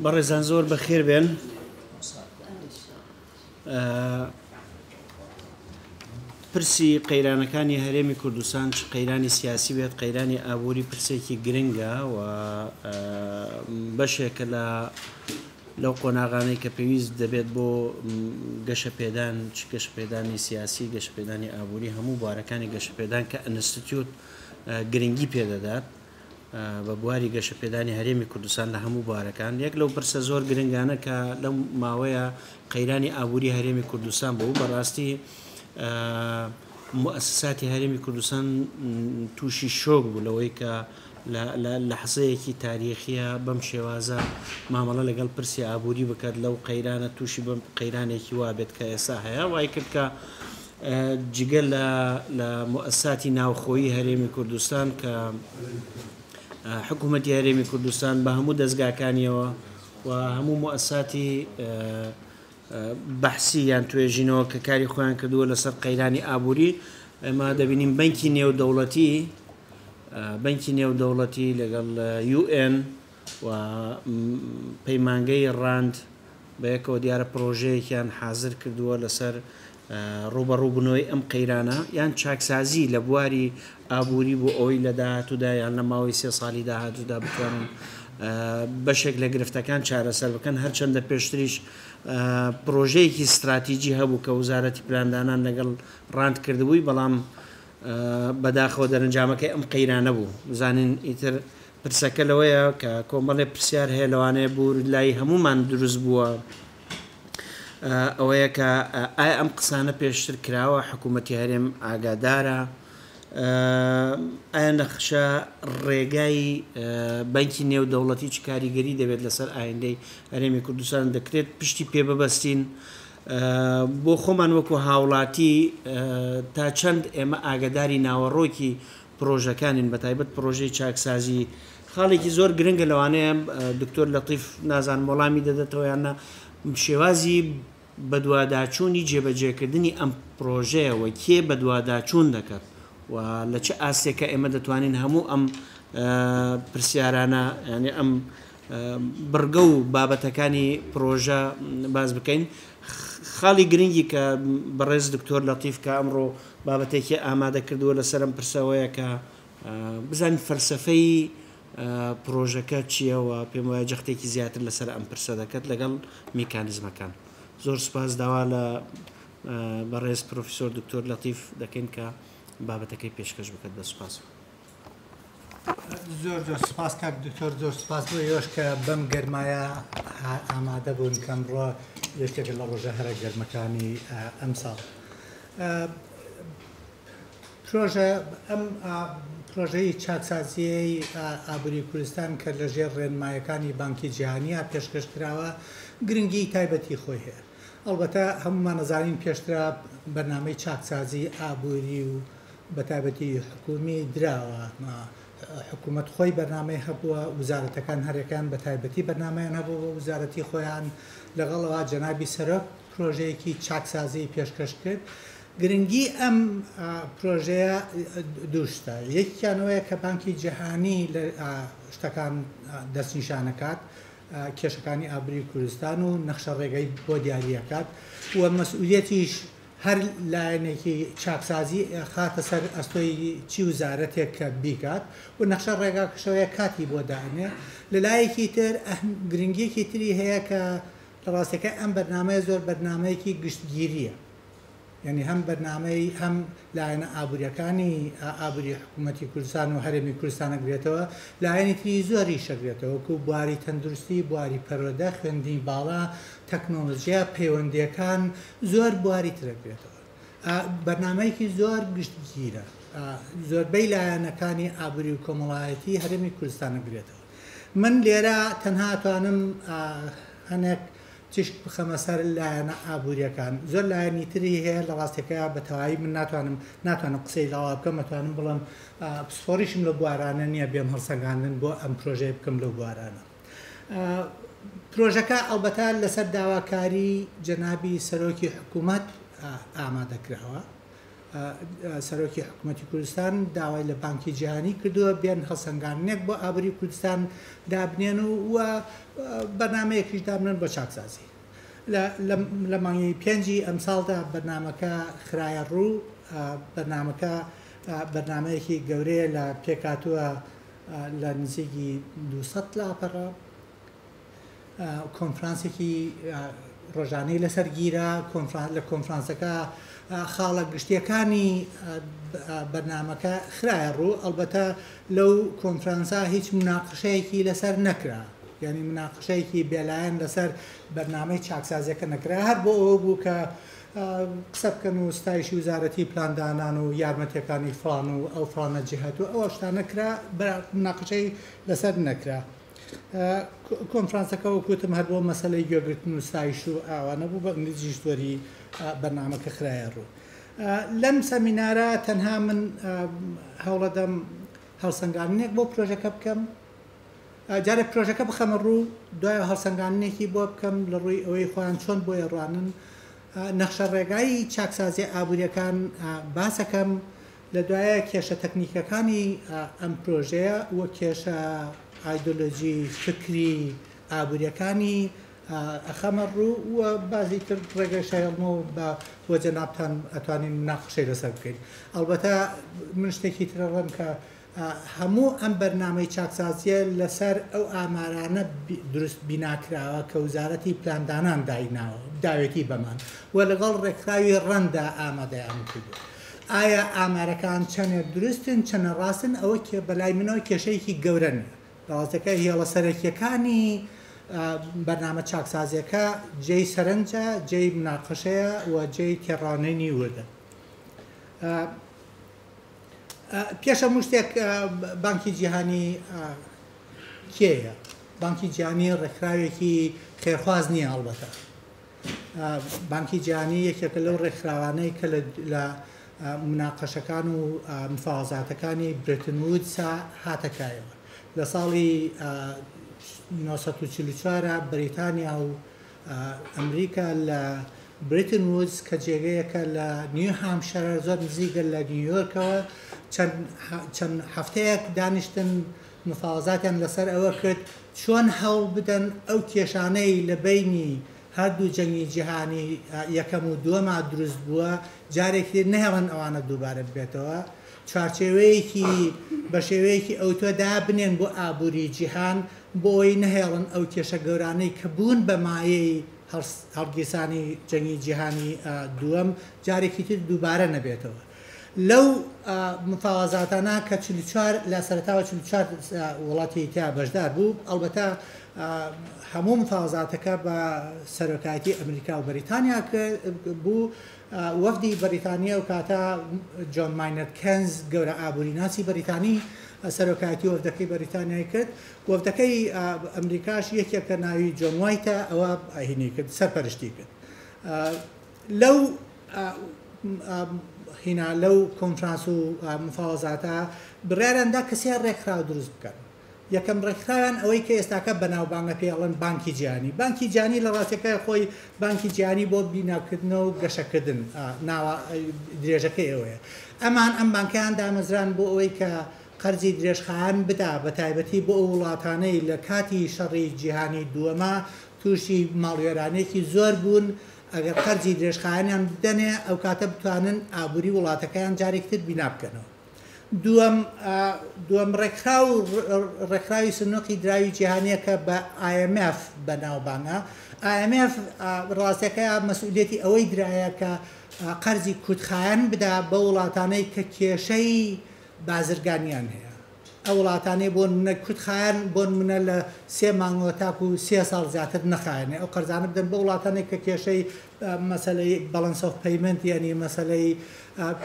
بەڕێزان زۆر بەخێر بێن. پرسی قەیرانەکانی هەرێمی کوردستان چ قەیرانی سیاسی بێت قەیرانی ئابووری پرسێکی گرنگە و بەشێکە لەو قۆناغانەی کە پێویست دەبێت بۆ گەشەپێدان چ گەشەپێدانی سیاسی گەشەپێدانی ئابووری هەموو بوارەکانی گەشەپێدان کە ئینستیتیوت گرنگی پێدەدات بە بواری گەشەپێدانی هەرێمی کوردستان لە هەموو بوارەکان یەک لەو پرسە زۆر گرنگانە کە لەم ماوەیە قەیرانی ئابووری هەرێمی کوردستان بوو بەڕاستی مؤسساتی هەرێمی کوردستان تووشی شۆک بوو لەوەی کە لە حەزەیەکی تاریخیە بەم شێوازە مامەڵە لەگەڵ پرسی ئابووری بکات لەو قەیرانە تووشی بەم قەیرانێکی وابێت کە ئێستا هەیە وای کرد کە جگە لە مؤسساتی ناوخۆیی هەرێمی کوردستان کە حکوومەتی هەرێمی کوردستان بە هەموو دەستگاکانیەوە و هەموو مؤسساتی بەحسی یان توێژینەوە کە کاری خۆیان کردووە لەسەر قەیرانی ئابووری ئێمە دەبینیم بەنکی نێودەوڵەتی لەگەڵ UN و پەیمانگەی ڕاند بە یەکەوە دیارە پرۆژەیەکیان حازر کردووە لەسەر ڕوبەڕووبوونەوەی ئەم قەیرانە یان چاکسازی لە بواری ئابووری بۆ ئەوەی لە داهاتوودا یان لە ماوەی 3 ساڵی داهاتوودا بتوانن بەشێک لە گرفتەکان چارەسەر بکەن هەرچەندە پێشتریش پرۆژەیەکی استراتیجی هەبوو کە وزارەتی پلاندانان لەگەڵ ڕاند کردبووی بەڵام بەداخەوە دەرەنجامەکەی ئەم قەیرانە بوو بزانین ئیتر پرسەکە لەوەیە کە کۆمەڵێ پرسیار هەیە لەوانەیە بوو لای هەمومان دروست بووە ئەوەیە کە ئایا ئەم قسانە پێشتر کراوە حکوومەتی هەرێم ئاگادارە ئایا نەخشە ڕێگای بەنکی نێودەوڵەتی چ کاریگەری دەبێت لەسەر ئایندەی هەرێمی کوردستان دەکرێت پشتی پێ ببەستین بۆ خۆمان وەکو هاوڵاتی تا چەند ئێمە ئاگداری ناوەڕۆکی پرۆژەکانین بەتایبەت پرۆژەی چاکسازی خاڵێکی زۆر گرنگە لەوانەیە دکتۆر لەطیف نازان وەڵامی دەدەتەوە یانە شێوازی بەدواداچوونی جێبەجێکردنی ئەم پرۆژەیەوە کێ بەدواداچوون دەکات و لە چه ئاستێکە ئێمە دەتوانین هەموو ئەم پرسیارانە ینی ئەم بڕگە و بابەتەکانی پرۆژە باز بکەین خاڵی گرنگی کە بەڕێز دکتۆر لەطیف کە ئەمڕۆ بابەتێکی ئامادە کردووە لەسەر ئەم پرسەوەیە کە بزانین فەلسەفەی پرۆژەکە چییەوە پێم وایە جەختێکی زیاتر لەسەر ئەم پرسە دەکات لەگەڵ میکانیزمەکان زۆر سپاس داوا لە بەڕێز پرۆفیسۆر دکتۆر لەطیف دەکەین کە بابەتەکەی پێشکەش بکات بە سوپاس زۆر سپاس کاک دکتۆر زۆر سپاس بۆ ئێوەش کە بەم گەرمایە ئامادە بوون کە ئەمڕۆ یەکێک لە ڕۆژە هەرە گەرمەکانی ئەم ساڵ پرۆژەی چاکسازیی ئابووری کوردستان کە لەژێر ڕێنمایەکانی بانکی جیهانیە پێشکەشکراوە گرنگی تایبەتی خۆی هەیە ئەلبەتە هەمومان نەزانین پێشترا بەرنامەی چاکسازی ئابووری و بەتایبەتی حکومی دراوە حکوومەت خۆی بەرنامەی هەبووە وزارەتەکان هەرێکان بە تایبەتی بەرنمەیان هەبوو بە وزارەتی خۆیان لەگەڵەوە جەنابی سەرۆک پرۆژەیەکی چاکسازی پێشکەش کرد گرنگی ئەم پرۆژەیە دووشتە یەکیانەوەیە کە بانکی جیهانی لە شتەکان دەستنیشانەکات کێشەکانی ئابووری کوردستان و نەخشە ڕێگەی بۆ دیاریەکات و مەسئولیەتیش هەر لایەنێکی چاکسازی خاتە سەر ئەستۆی چی وزارەتێک کە بیکات و نەخشە ڕێگاکشەوەیە کاتی بۆ دانێ لە لایەکی تر گرنگیەکی تری هەیە کە لە ڕاستەکە ئەم بەرنامەیە زۆر بەرنمەیەکی گشتگیریە یعنی هەم بەرنامەی هەم لایەنە ئابوووریەکانی ئابووری حکوومەتی کوردستان و هەرێمی کوردستان ئەگرێتەوە لایەنی تری زۆری شەگرێتەوە وەکو بواری تەندروستی بواری پەرۆدە خوێندنی باڵا تەکنۆلۆژیا پەیوەندیەکان زۆر بواری ترەگرێتەوە بەرنامەیەکی زۆر گشتگیرە زۆربەی لایەنەکانی ئابووری و کۆمەڵایەتی هەرێمی کوردستان ئەگرێتەوە من لێرە تەنها توانم هەنێک تشک بخەمە سەر لایەنە ئابوووریەکان زۆر لایەنی تری هەیە لە ڕاستەکەیە بە تەواوی من ناتوانم قسەی لاوا بکەم مەتوانم بڵم پسپۆریشم لە بوارانە نییە بێم هەڵسەنگاندن بۆ ئەم پرۆژەیە بکەم لە بوارانە پرۆژەکە ئەلبەتە لەسەر داواکاری جەنابی سەرۆکی حکوومەت ئامادەکراوە سەرۆکی حکوومەتی کوردستان داوای لە بانکی جیهانی کردووە بێن هەڵسەنگاندنێک بۆ ئابووری کوردستان دابنێن و بەرنمەیەکیش دابنن بۆ چاکسازی لە مانگی پێنجی ئەم ساڵدا بەرنمەکە خرایە ڕوو بەرنمەیەکی گەورەیە لە پێکاتووە لە نزیکی 200 لاپەڕە کۆنفرانسێکی ڕۆژانەی لەسەر گیرە لە کۆنفرانسەکە خاڵە گشتیەکانی بەرنمەکە خرایە ڕوو ئەلبەتە لەو کۆنفرانسا هیچ مناقشەیەکی لەسەر نەکرا یعنی مناقشەیەکی بێلایەن لەسەر بەرنامەی چاکسازیەکە نەکرا هەر بۆ ئەوە بوو کە قسە بکەن و ستایشی وزارەتی پلاندانان و یارمەتیەکانی فڵان و ئەو فڵانە جیهەت و ئەوە شتان نەکرا مناقشەی لەسەر نەکرا کۆنفرانسەکە وەکوتم هەر بۆ مەسەلەی گوێگرتن و ستایش و ئاوانە بوو بە ئنگلیزیش دووەری بەرنامەکە خرایە ڕوو لەم سەمینارە تەنها من هەوڵەدەم هەڵسەنگاندنێک بۆ پرۆژەکە بکەم جارێک پرۆژەکە بخەمە ڕوو دوای هەڵسەنگاندنێکی بۆ بکەم لە ڕووی ئەوەی خۆیان چۆن بۆ ێڕوانن نەخشە ڕێگایی چاکسازی ئابوووریەکان باسەکەم لە دوایە کێشە تەکنیکەکانی ئەم پرۆژەیە وە کێشە ئایدۆلۆجی فکری ئابوووریەکانی ئەخەمە ڕوو وە بازی کرد ڕێگەی شایڵمەوە بۆ جەنابتان ئەتوانین ناخشەی لەسەر بکەین ئەلبەتە من شتێکی ترەڵم کە هەموو ئەم بەرنامەی چاکسازیە لەسەر ئەو ئامارانە دروست بیناکراوە کە وزارەتی پلاندانان دایناوە داوێتی بەمان و لەگەڵ ڕێکخراوی ڕەندا ئامادەیان کردو ئایا ئامارەکان چەندێک دروستن چەنە ڕاستن ئەوە کێ بەلای منەوە کێشەیەکی گەورە نیە ڕاستەکە هێڵە سەرەکیەکانی بەرنامە چاکسازیەکە جێی سەرنجە جێی مناقەشەیە و جێی تێڕانینی وردە پێشە شتێک بانکی جیهانی کێیە بانکی جیهانی ڕێکخراوێکی خێرخواز نییە ئەڵبەتە بانکی جیهانی یەکێکە لەو ڕێکخراوانەی کە لە مناقەشەکان و مفاوەزاتەکانی برتن وودسا هاتەکایەوە لە ساڵی 1944 بریتانیا و ئەمریکا لە برتن وودز کە جێگەیەکە لە نیو هامشەر زۆر نزیکە لە نیویۆرکەوە چەند هەفتەیەک دانیشتن مفاوەزاتیان لەسەر ئەوە کرد چۆن هەوڵ بدەن ئەو کێشانەی لە بینی هەردوو جەنگی جیهانی یەکەم و دووەما دروست بووە جارێکی نەهێڵن ئەوانە دووبارە بێتەوە چارچێوەیەکی بە شێوەیەکی ئەوتۆ دابنێن بۆ ئابووری جیهان بۆ ئەوی نەهێڵن ئەو کێشە گەورانەی کە بوون بە مایەی هەڵگیرسانی جەنگی جیهانی دووەم جارێکی تر دووبارە نەبێتەوە لەو مفاوەزاتانە کە 44 لە سەرەتاوە 44 وڵاتی تا بەشدار بوو ئەلبەتە هەموو مفاوەزاتەکە بە سەرۆکایەتی ئەمریکا و بەریتانیا بوو وەفدی بەریتانیا و کاتە جۆن ماینەرد کێنز گەورە ئابووریناسی بەریتانی سەرۆکایەتی وەفدەکەی بەریتانیای کرد وەفدەکەی ئەمریکاش یەکێکە ناوی جۆن وایتە ئەوە ئاهینی کرد سەرپەرشتی کرد لەو هینا لەو کۆنفرانس و مفاوەزاتە بڕیاراندا کەسیان ڕێکخراو دروست بکەن یەکەم ڕێکخراویان ئەوەی کە ئێستاکە بەناوبانگە پێڵەن بانکی جیهانی بانکی جیهانی لە ڕاستیەکە خۆی بانکی جیهانی بۆ بیناکردنەوە و گەشەکردن ناوە درێژەکەی ئەوەیە ئەمان ئەم بانکیان دامەزران بۆ ئەوەی کە قەرزی درێژخایەن بدا بە تایبەتی بۆ ئەو وڵاتانەی لە کاتی شەڕی جیهانی دووەما تووشی ماڵوێرانێکی زۆر بوون ئەگەر قەرزی درێژخایەنیان بدەنێ ئەو کاتە بتوانن ئابووری وڵاتەکەیان جارێکتر بینا بکەنەوە دووەم ڕێکخراوی سنووقی دراوی جیهانیە کە بە IMF بەناوبانگە IMF ڕاستیەکەیە مەسئولێتی ئەوەی درایە کە قەرزی کوتخایەن بدا بە وڵاتانەی کە کێشەی بازرگانیان هەیە ئەو وڵاتانەی بۆن منە کوتخایەن بۆن منە لە 3 مانگەوە تاکو و 3 ساڵ زیاتر نەخایەنێ ئەو قەرزانە بدەن بە وڵاتانێک کە کێشەی مەسەلەی balance of payment یعنی مەسەلەی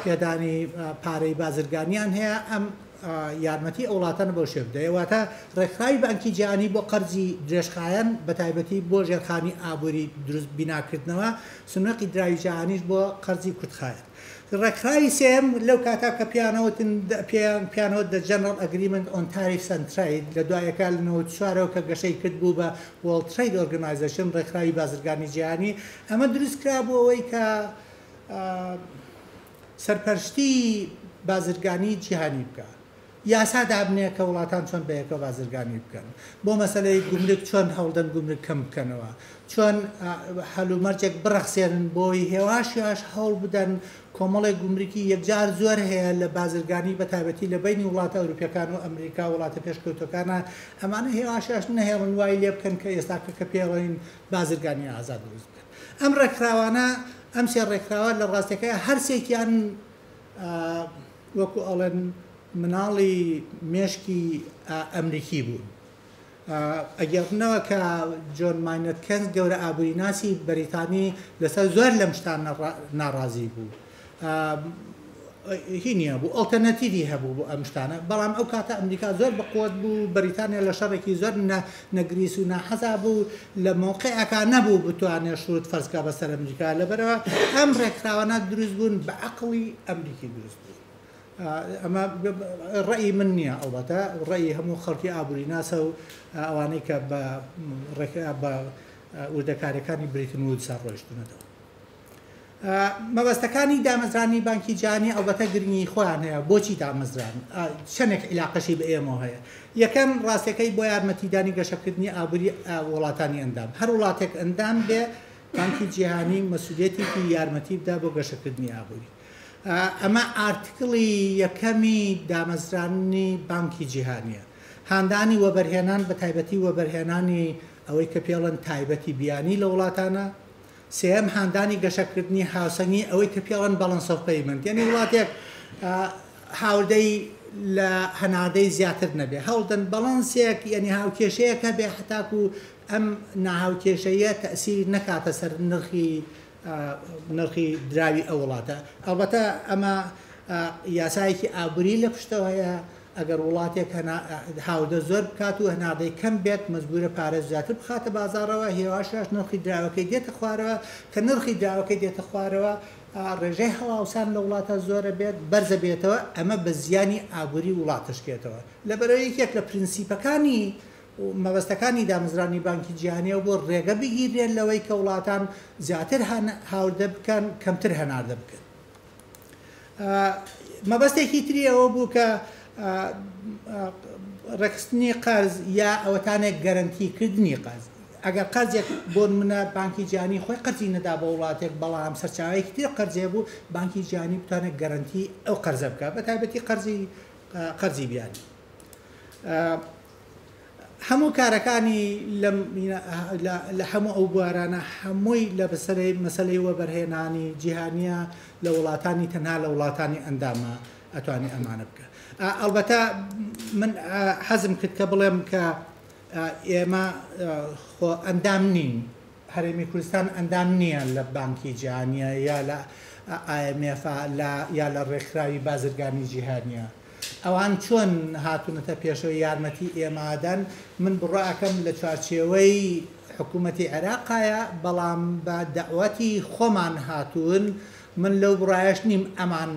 پێدانی پارەی بازرگانیان هەیە ئەم یارمەتی ئەو وڵاتانە بۆ شێ بدەیە واتە ڕێکخراوی بانکی جیهانی بۆ قەرزی درێژخایەن بە تایبەتی بۆ ژێرخانی ئابووری دروست بیناکردنەوە سنووقی دراوی جیهانیش بۆ قەرزی کوتخایەن ڕێکخراوی سێم لەو کاتا کە پیانەوە the General Agreement on Tariffs and Trade لە دوایەکە لە 94ەوە کە گەشەی کرد بوو بە World Trade Organization ڕێکخراوی بازرگانی جیهانی ئەمە دروست کرا بۆ ئەوەی کە سەرپەرشتی بازرگانی جیهانی بکە یاسا دابنێ کە وڵاتان چۆن بەیەکە بازرگانی بکەن بۆ مەسەلەی گومرگ چۆن هەوڵدەن گومرگ کەم بکەنەوە چۆن هەلومەرجێک بڕەخسێنن بۆی هێواش هەوڵ بدەن کۆمەڵێک گومرگی یەکجار زۆر هەیە لە بازرگانی بە تایبەتی لە بینی وڵاتە ئەوروپیەکان و ئەمریکا وڵاتە پێشکەوتەکانە ئەمانە هێواشیاش نەهێڵن وای لێ بکەن کە ئێستاکە کە پێڵین بازرگانی ئازاد دروست بکەن ئەم ڕێکخراوانە ئەم سێ ڕێکخراوە لە ڕاستەکەی هەرسێکیان وەکو ئەڵێن مناڵی مێشکی ئەمریکی بوون ئەگەڕنەوە کە جۆن ماینەت کەنز گەورە ئابووریناسی بەریتانی لەسەر زۆر لەم شتان ناڕازی بوو هی نییە بوو ئۆڵتەرنەتیڤی هەبوو بۆ ئەم شتانە بەڵام ئەو کاتە ئەمریکا زۆر بەقوت بوو بەریتانیا لە شەڕێکی زۆر نەگریس و ناحەزا بوو لە مۆقعەکە نەبوو بتوانێت شروت فەرزکا بەسەر ئەمریکا لەبەرەوە ئەم ڕێکخراوانە دروست بوون بە عەقڵی ئەمریکی دروست بوو ئەمە ڕێی من نییە ئەوبەتە ڕێی هەموو خەڵکی ئابووریناسە و ئەوانەی کە بە وردەکاریەکانی بریتن و سا ڕۆیشتونەتەوە مەبەستەکانی دامەزرانی بانکی جیهانی ئەوبەتە گرنگی خۆیان هەیە بۆچی دامەزران چەندێک عیلاقەشی بە ئێمەوە هەیە یەکەم ڕاستەکەی بۆ یارمەتیدانی گەشەکردنی ئابووری وڵاتانی ئەندام هەر وڵاتێک ئەندام بێ بانکی جیهانی مەسئولیەتێکی یارمەتی بدا بۆ گەشەکردنی ئابووری ئەمە ئارتیکڵی یەکەمی دامەزرانی بانکی جیهانیە هاندانی وەبەرهێنان بە تایبەتی وەبەرهێنانی ئەوەی کە پێڵەن تایبەتی بیانی لە وڵاتانە سێم هاندانی گەشەکردنی هاوسەنگی ئەوەی کە پێڵەن بەڵەنس ئۆف پەیمنت یعنی وڵاتێک هاوردەی لە هەنادەی زیاتر نەبێ هەوڵدەن بەڵەنسێک یعنی هاوکێشەیەکە بێ حتاکو ئەم ناهاوکێشەیە تەئسیر نەکاتە سەر نرخی دراوی ئەو وڵاتە ئەلبەتە ئەمە یاسایەکی ئابووری لە پشتەوەیە ئەگەر وڵاتێک هاودە زۆر بکات و هەنادەی کەم بێت مەجبورە پارێز زیاتر بخاتە بازارەوە هێواشش نرخی دراوەکەی دێتە خوارەوە کە نرخی دراوەکەی دێتە خوارەوە ڕێژەی هەڵاوسان لە وڵاتە زۆرە بێت بەرزە بێتەوە ئەمە بە زیانی ئابووری وڵاتشکێتەوە لەبەرەوەی یەکێک لە پرینسیپەکانی مەبەستەکانی دامەزرانی بانکی جیهانیە بۆ ڕێگە بگیرێن لەوەی کە وڵاتان زیاتر هاوردە بکەن کەمتر هەناردە بکەن مەبەستێکی تری ئەوە بوو کە ڕێکخستنی قەرز یا ئەوەتانێک گەرنتیکردنی قەرز ئەگەر قەرزێک بۆ منە بانکی جیهانی خۆی قەرزی نەدا بە وڵاتێک بەڵام سەرچاوەیەکی تر قەرزێ بوو بانکی جیهانی بتوانێت گەرنتی ئەو قەرزە بکات بە تایبەتی قەرزی بیانی هەموو کارەکانی لە هەموو ئەو بوارانە هەمووی لە بەسەری مەسەلەی وەبەرهێنانی جیهانیە لە وڵاتانی تەنها لە وڵاتانی ئەندامە ئەتوانێت ئەمانە بکە ئەلبەتە من حەزم کرد کە بڵێم کە ئێمە ئەندام نین هەرێمی کوردستان ئەندام نییە لە بانکی جیهانیە یا لە IMF یا لە ڕێکخراوی بازرگانی جیهانیە ئەوان چۆن هاتوونەتە پێشەوەی یارمەتی ئێمادەن من بڕائەکەم لە چوارچێوەی حکوومەتی عێراقایە بەڵام بە دەعوەتی خۆمان هاتوون من لەو بڕایەش نیم ئەمان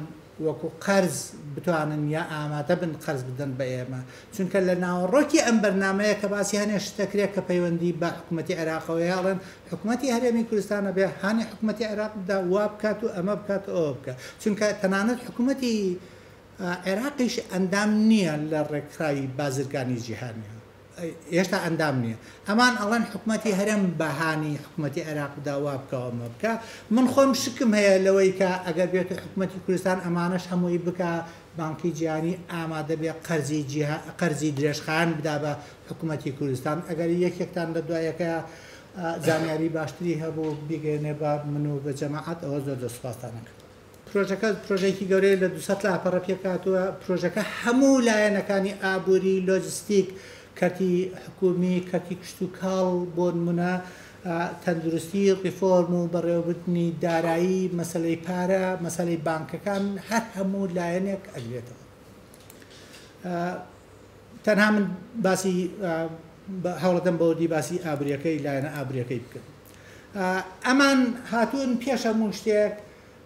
وەکو قەرز بتوانن یا ئامادە بن قەرز بدەن بە ئێمە چونکە لە ناوەڕۆکی ئەم بەرنامەیە کە باسی هەنێ شتەکرێت کە پەیوەندی بە حکوومەتی عێراقەوە یاڵێن حکوومەتی هەرێمی کوردستانە بێ هانی حکوومەتی عێراقدا وا بکات و ئەمە بکات ئەوە بکە چونکە تەنانەت حکوومەتی عێراقیش ئەندام نییە لە ڕێکخراوی بازرگانی جیهانیە هێشتا ئەندام نییە ئەمان ئەڵەن حکوومەتی هەرێم بەهانی حکوومەتی عێراق داوا بکەوەمە بکە من خۆم شکم هەیە لەوەی کە ئەگەر بێت حکوومەتی کوردستان ئەمانەش هەمووی بکە بانکی جیهانی ئامادە بێ قەرزی درێژخان بدا بە حکوومەتی کوردستان ئەگەر یەکێکتان لە دوایەکە زانیاری باشتری هەبوو بیگەێنێ بە من و بە جەماعەت ئەوە زۆر دەسوپاسدانەکە پرۆژەکەی گەورەی لە 200 لاپەڕە پێکاتووە پرۆژەکە هەموو لایەنەکانی ئابووری لۆجستیک کەتی حکومی کەتی کشت و کاڵ بۆ نمونە تەندروستی ڕیفۆرم و بەڕێوەبردننی دارایی مەسەلەی پارە مەسەلەی بانکەکان هەر هەموو لایەنێک ئەگرێتەوە تەنها من باسی هەوڵەدەم بەودی باسی ئابووریەکەی لایەنە ئابووریەکەی بکەن ئەمان هاتوون پێش هەموو شتێک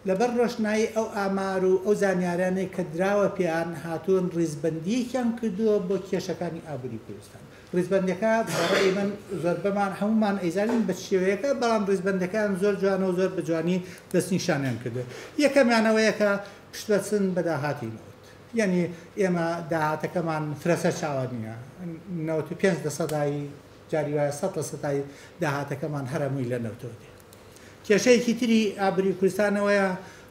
لەبەر ڕۆشنایی ئەو ئامار و ئەو زانیارانەی کە دراوە پێیان هاتوون ڕیزبەندیەکیان کردووە بۆ کێشەکانی ئابووری کوردستان ڕیزبەندەکە بەڕێی من زۆر بەمان هەمومان ئەیزانین بە شێوەیەکە بەڵام ڕیزبەندەکان زۆر جوانە و زۆر بەجوانی دەستنیشانیان کردو یەکەمیانەوەیە کە پشت بەچن بە داهاتینەوە. یعنی ئێمە داهاتەکەمان فرەسەر چاوە نییە 95% جاری وایە 100% داهاتەکەمان هەرمووی لە نەوتەوە دێ. کێشەیەکی تری ئابووری کوردستانەوەیە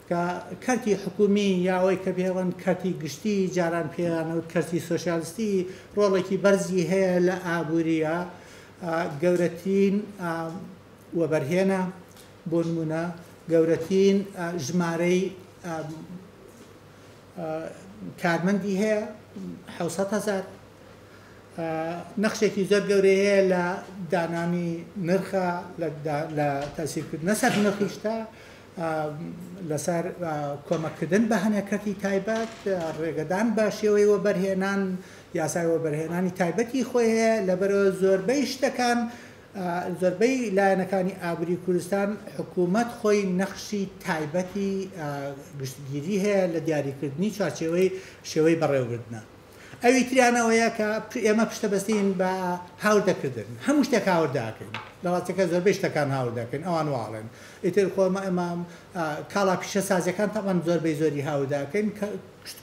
کە کەرتی حکومی یاوەی کە پێڵەن کەرتی گشتی جاران پێیانەوت کەرتی سۆسیالیستی ڕۆڵێکی بەرزی هەیە لە ئابووریە. گەورەترین وەبەرهێنە بۆ نمونە گەورەترین ژمارەی کارمەندی هەیە 700,000 نەخشێکی زۆر گەورەی هەیە لە دانانی نرخە لە تاسیرکردنە سەر نرخیشتا لەسەر کۆمەکردن بە هەنێکەتی تایبەت ڕێگەدان بە شێوەی وەبەرهێنان یاسای وەبەرهێنانی تایبەتی خۆی هەیە لەبەرەوە زۆربەی شتەکان زۆربەی لایەنەکانی ئابووری کوردستان حکوومەت خۆی نەخشی تایبەتی گشتگیری هەیە لە دیاریکردنی چارچێوەی شێوەی بەڕێوەبردنە. ئەوی تریانەوەیە کە ئێمە پشتەبەستین بە هاوردەکردن هەموو شتێک هاورداکەین لەواتەکە زۆربەی شتەکان هاورداکەین ئەوان واڵێن ئیتر خۆمە ئێمە کاڵا پیشە سازیەکان تاوان زۆربەی زۆری هاورداکەین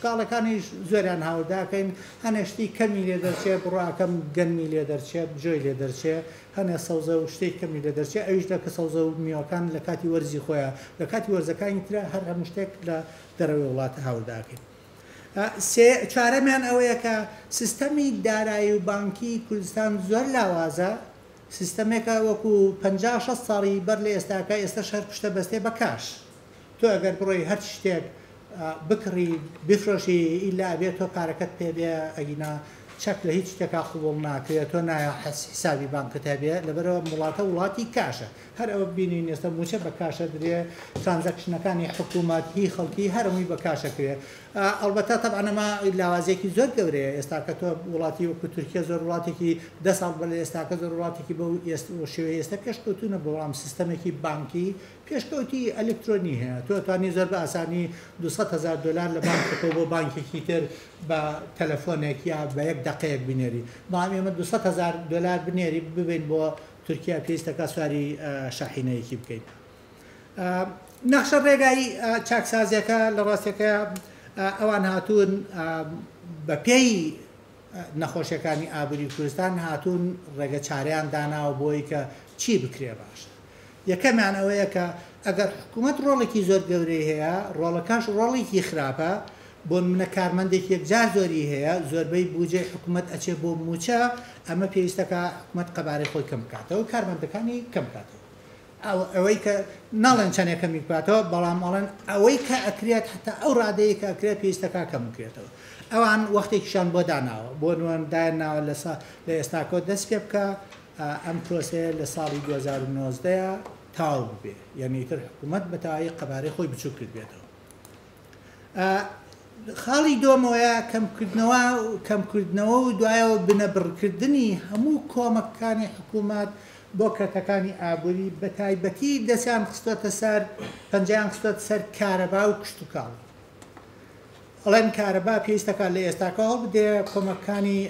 کاڵەکانیش زۆریان هاورداکەین هەنێشتی کەمی لێ دەرچێت بڕاکەم گەنمی لێ دەرچێت جۆی لێ دەرچێت هەنێ سەوزە و شتێک کەمی لێ دەرچێت ئەویش لە کە سەوزە و میوەکان لە کاتی وەرزی خۆیان لە کاتی وەرزەکانی ترە هەر هەموو شتێک لە دەرەوەی وڵاتە هاورداکەین. چارەمیان ئەوەیە کە سیستەمی دارایی و بانکی کوردستان زۆر لاوازە سیستەمێکە وەکو 56 ساڵی بەر لە ئێستاکە ئێستا شەر پشتە بەستێ بە کاش تۆ ئەگەر بڕۆی هەر شتێک بکڕی بفرۆشی ئیلا بێت تۆ کارەکەت پێ بێ ئەگینا چەک لە هیچ شتێکا قبوڵ ناکرێت تۆ نایە حسابی بانکت هەبێ لەبەرەوە وڵاتە وڵاتی کاشە هەر ئەوە بینین ئێستا موچە بە کاشە درێ ترانزەکشنەکانی حکوومەتی خەڵکی هەرمووی بە کاشەکرێ. ئەلبەتە تەبعانەمە لاوازێکی زۆر گەورەیە ئێستا کە تۆ وڵاتی وەکو تورکیا زۆر وڵاتێکی 10 ساڵ بە لە ئێستاکە زۆر وڵاتێکی بە شێوەیە ئێستا پێشکەوتونە بە وەڵام سیستەمێکی بانکی پێشکەوتی ئەلکترۆنی هەیە تۆ توانی زۆر بە ئاسانی 200,000 دلار لە بانکەکە بۆ بانکێکی تر بە تەلەفۆنێک یا بە یەک دقەیەک بنێری بەڵام ئێمە 200,000 دلار بنێری ببین بۆ تورکیا پێویستەکە سواری شاحینەیەکی بکەین. نەخشە ڕێگایی چاکسازیەکە لە ڕاستیەکە ئەوان هاتوون بە پێی نەخۆشیەکانی ئابووری کوردستان هاتوون ڕێگە چارەیان داناوە بۆی کە چی بکرێ باشە. یەکەمیان ئەوەیە کە ئەگەر حکوومەت ڕۆڵێکی زۆر گەورەی هەیە ڕۆڵەکانش ڕۆڵێکی خراپە بۆ منە کارمەندێکی یەکجار زۆری هەیە زۆربەی بودجێ حکوومەت ئەچێ بۆ موچە ئەمە پێویستەکە حکوومەت قەبارەی خۆی کەم بکاتەوە کارمەندەکانی کەم بکاتەوە ئەوەی کە ناڵێن چەندێک کەمی بکاتەوە بەڵام ئەڵێن ئەوەی کە ئەکرێت هەتا ئەو ڕادەیە کە ئەکرێت پێویستەکە کەم بکرێتەوە ئەوان وەختێکیشان بۆ داناوە بۆ نوێنداناوە لە ئێستاکۆ دەست پێ بکە ئەم پرۆسەیە لە ساڵی 2019 تاو بێ یعنی تر حکوومەت بەتەواوی قەبارەی خۆی بچوو کرد بێتەوە. خاڵی دۆمەوەیە کەمکردنەوە و دوایەوە بنەبڕکردنی هەموو کۆمەکانی حکوومەت بۆ کەتەکانی ئابووری بە تایبەتی دەستیان خستۆتە سەر پەنجەیان خستۆتە سەر کارەبا و کشت و کاڵ. ئەڵێن کارەبا پێویستەکە لە ئێستاکە هەڵ بدێ کۆمەکانی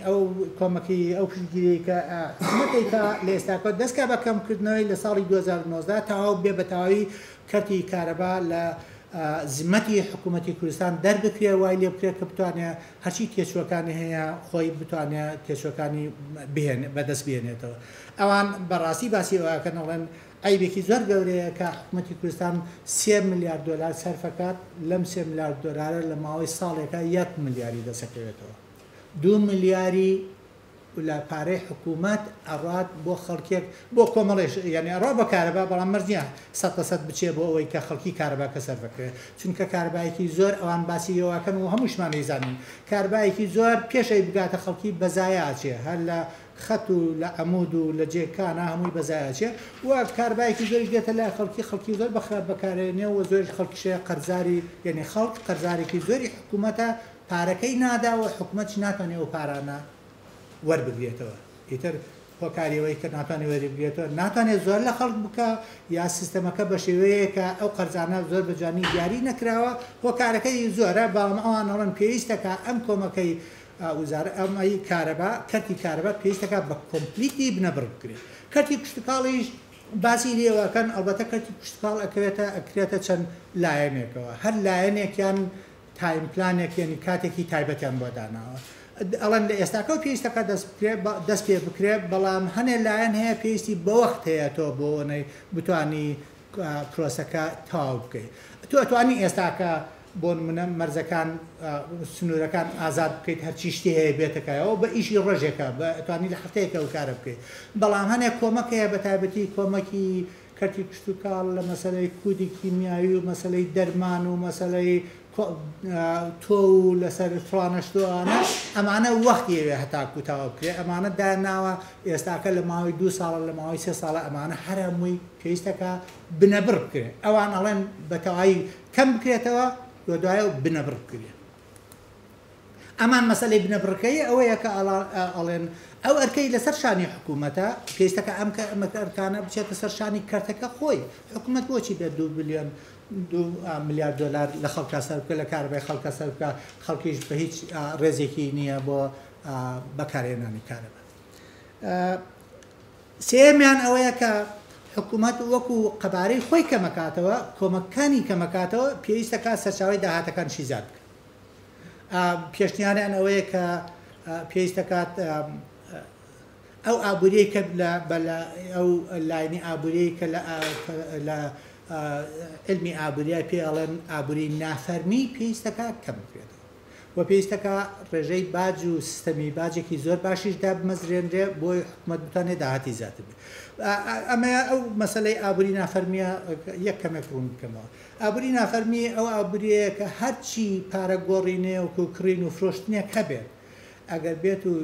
کۆمەکی ئەو پشتگیری کە حکوومەتێکە لە ئێستاکە دەستکە بە کەمکردنەوەی لە ساڵی 2019 تەواو بێ بەتەواوی کەرتی کارەبا لە زمەتی حکوومەتی کوردستان دەربکرێ وای لێ بکرێت کە بتوانێت هەرچی تێچوەکانی هەیە خۆی بتوانێت تێچوەکانی بەدەست بێنێتەوە. ئەوان بەڕاستی باسی ئەوەکە نەڵێن عیبێکی زۆر گەورەیە کە حکوومەتی کوردستان 3 ملیارد دلار سەرفەکات لەم 3 ملیارد دلارە لە ماوەی ساڵێکە 1 ملیاری دەسەکەوێتەوە 2 ملیاری لە پارەی حکوومەت ئەڕات بۆ خەڵکێک بۆ کۆمەڵێش یعنی ئەڕا بە کارەبا بەڵام مەرجە 100% بچێ بۆ ئەوەی کە خەڵکی کارەباکە سەرفەکەوێت چونکە کارەبایەکی زۆر ئەوان باسی ئەوەکەن و هەمووشمان نەیزانین کارەبایەکی زۆر پێشەی بگاتە خەڵکی بەزایاچێ هەر لە خەت و لە ئەمود و لە جێکانە هەمووی بەزایاچێ و کارەبایەکی زۆریش دێتە لای خەڵکی زۆر بەخراپ بەکارێنێ و زۆر خەڵکیشەیە قەرزاری یعنی خەڵک قەرزارێکی زۆری حکوومەتە پارەکەی نادا و حکوومەت ناتوانێت ئەو پارانە وەربگرێتەوە ئیتر هۆکاریەوەی کە ناتوانێت وەربگرێتەوە ناتوانێت زۆر لە خەڵک بکە یا سیستەمەکە بە شێوەیە کە ئەو قەرزانە زۆر بەجوانی دیاری نەکراوە هۆکارەکەی زۆرە بەڵام ئەوان ئەڵێن پێویستەکە ئەم کۆمەکەی وزارە ئەمەی کارەبا کەرتی کارەبا پێویستەکە بە کۆمپلیتی بنەبڕ بکرێت کەرتی کوشتکاڵیش باسی لێوەکەن ئەلبەتە کەرتی کوشتکاڵ ئەکرێتە چەند لایەنێکەوە هەر لایەنێکیان تایم پلانێک یعنی کاتێکی تایبەتیان بۆ داناوە ئەڵەن لە ئێستاکە و پێویستەکە دەست پێ بکرێت بەڵام هەنێک لایەن هەیە پێویستی بە وەخت هەیە تۆ بۆنەی بتانی پرۆسەکە تاو بکەیت تۆ ئەتوانی ئێستاکە بۆ منە مەرزەکان سنوورەکان ئازاد بکەیت هەرچی شتی هەیە بێتەکەیەوە بە ئیشی ڕۆژێکە بە ئەتوانی لە هەفتەیەکە و کارە بکەیت بەڵام هەنێک کۆمەک هەیە بە تایبەتی کۆمەکی کەرتی کشت و کاڵ لە مەسەلەی کودی کیمیایی و مەسەلەی دەرمان و مەسەلەی تۆ و لەسەر فڵانەشتوانە ئەمانە وەختیەوێ هەتا کوتاوە بکرێت ئەمانە داناوە ئێستاکە لە ماوەی 2 ساڵە لە ماوەی 3 ساڵە ئەمانە هەرمووی پێویستەکە بنەبڕ بکرێت ئەوان ئەڵێن بەتەواوی کەم بکرێتەوە دوایە و بنەبڕ بکرێت ئەمان مەسەلەی بنەبڕەکەی ئەوەیە کە ئەڵێن ئەو ئەرکەی لەسەر شانی حکوومەتە پێویستەکە ئەم ئەرکانە بچێتە سەر شانی کەرتەکە خۆی حکوومەت بۆچی بێت 2 بلیۆن 2 میلیارد دلار لە خەڵکە سەر بکە لە کاربای خەڵکە سەر بکە خەڵکیش بە هیچ ڕێزێکی نییە بۆ بەکارهێنانی کارەبا سێمیان ئەوەیە کە حکوومەت وەکو قەبارەی خۆی کەمەکاتەوە کۆمەکانی کەمەکاتەوە پێویستەکە سەرچاوی داهاتەکانشی زیاد بکە پێشنیاریان ئەوەیە کە پێویستەکات ئەو ئابوووریەی کە ئەو لاینی ئابوووری کە لە علمی ئابووریای پێ ئەڵێن ئابووری نافەرمی پێویستەکە کەم بکرێتەوە و پێویستەکە ڕێژەی باج و سیستەمی باجێکی زۆر باشیشدا بمەزرێنرێ بۆی حکوومەت بتوانێت داهاتی زیاتر بێت ئەمە ئەو مەسەلەی ئابووری نافەرمیە یەک کەمێک ڕوون بکەمەوە ئابووری نافەرمی ئەو ئابووریەیە کە هەرچی پارە گۆڕینێ و کڕین و فرۆشتنێک هەبێت ئەگەر بێت و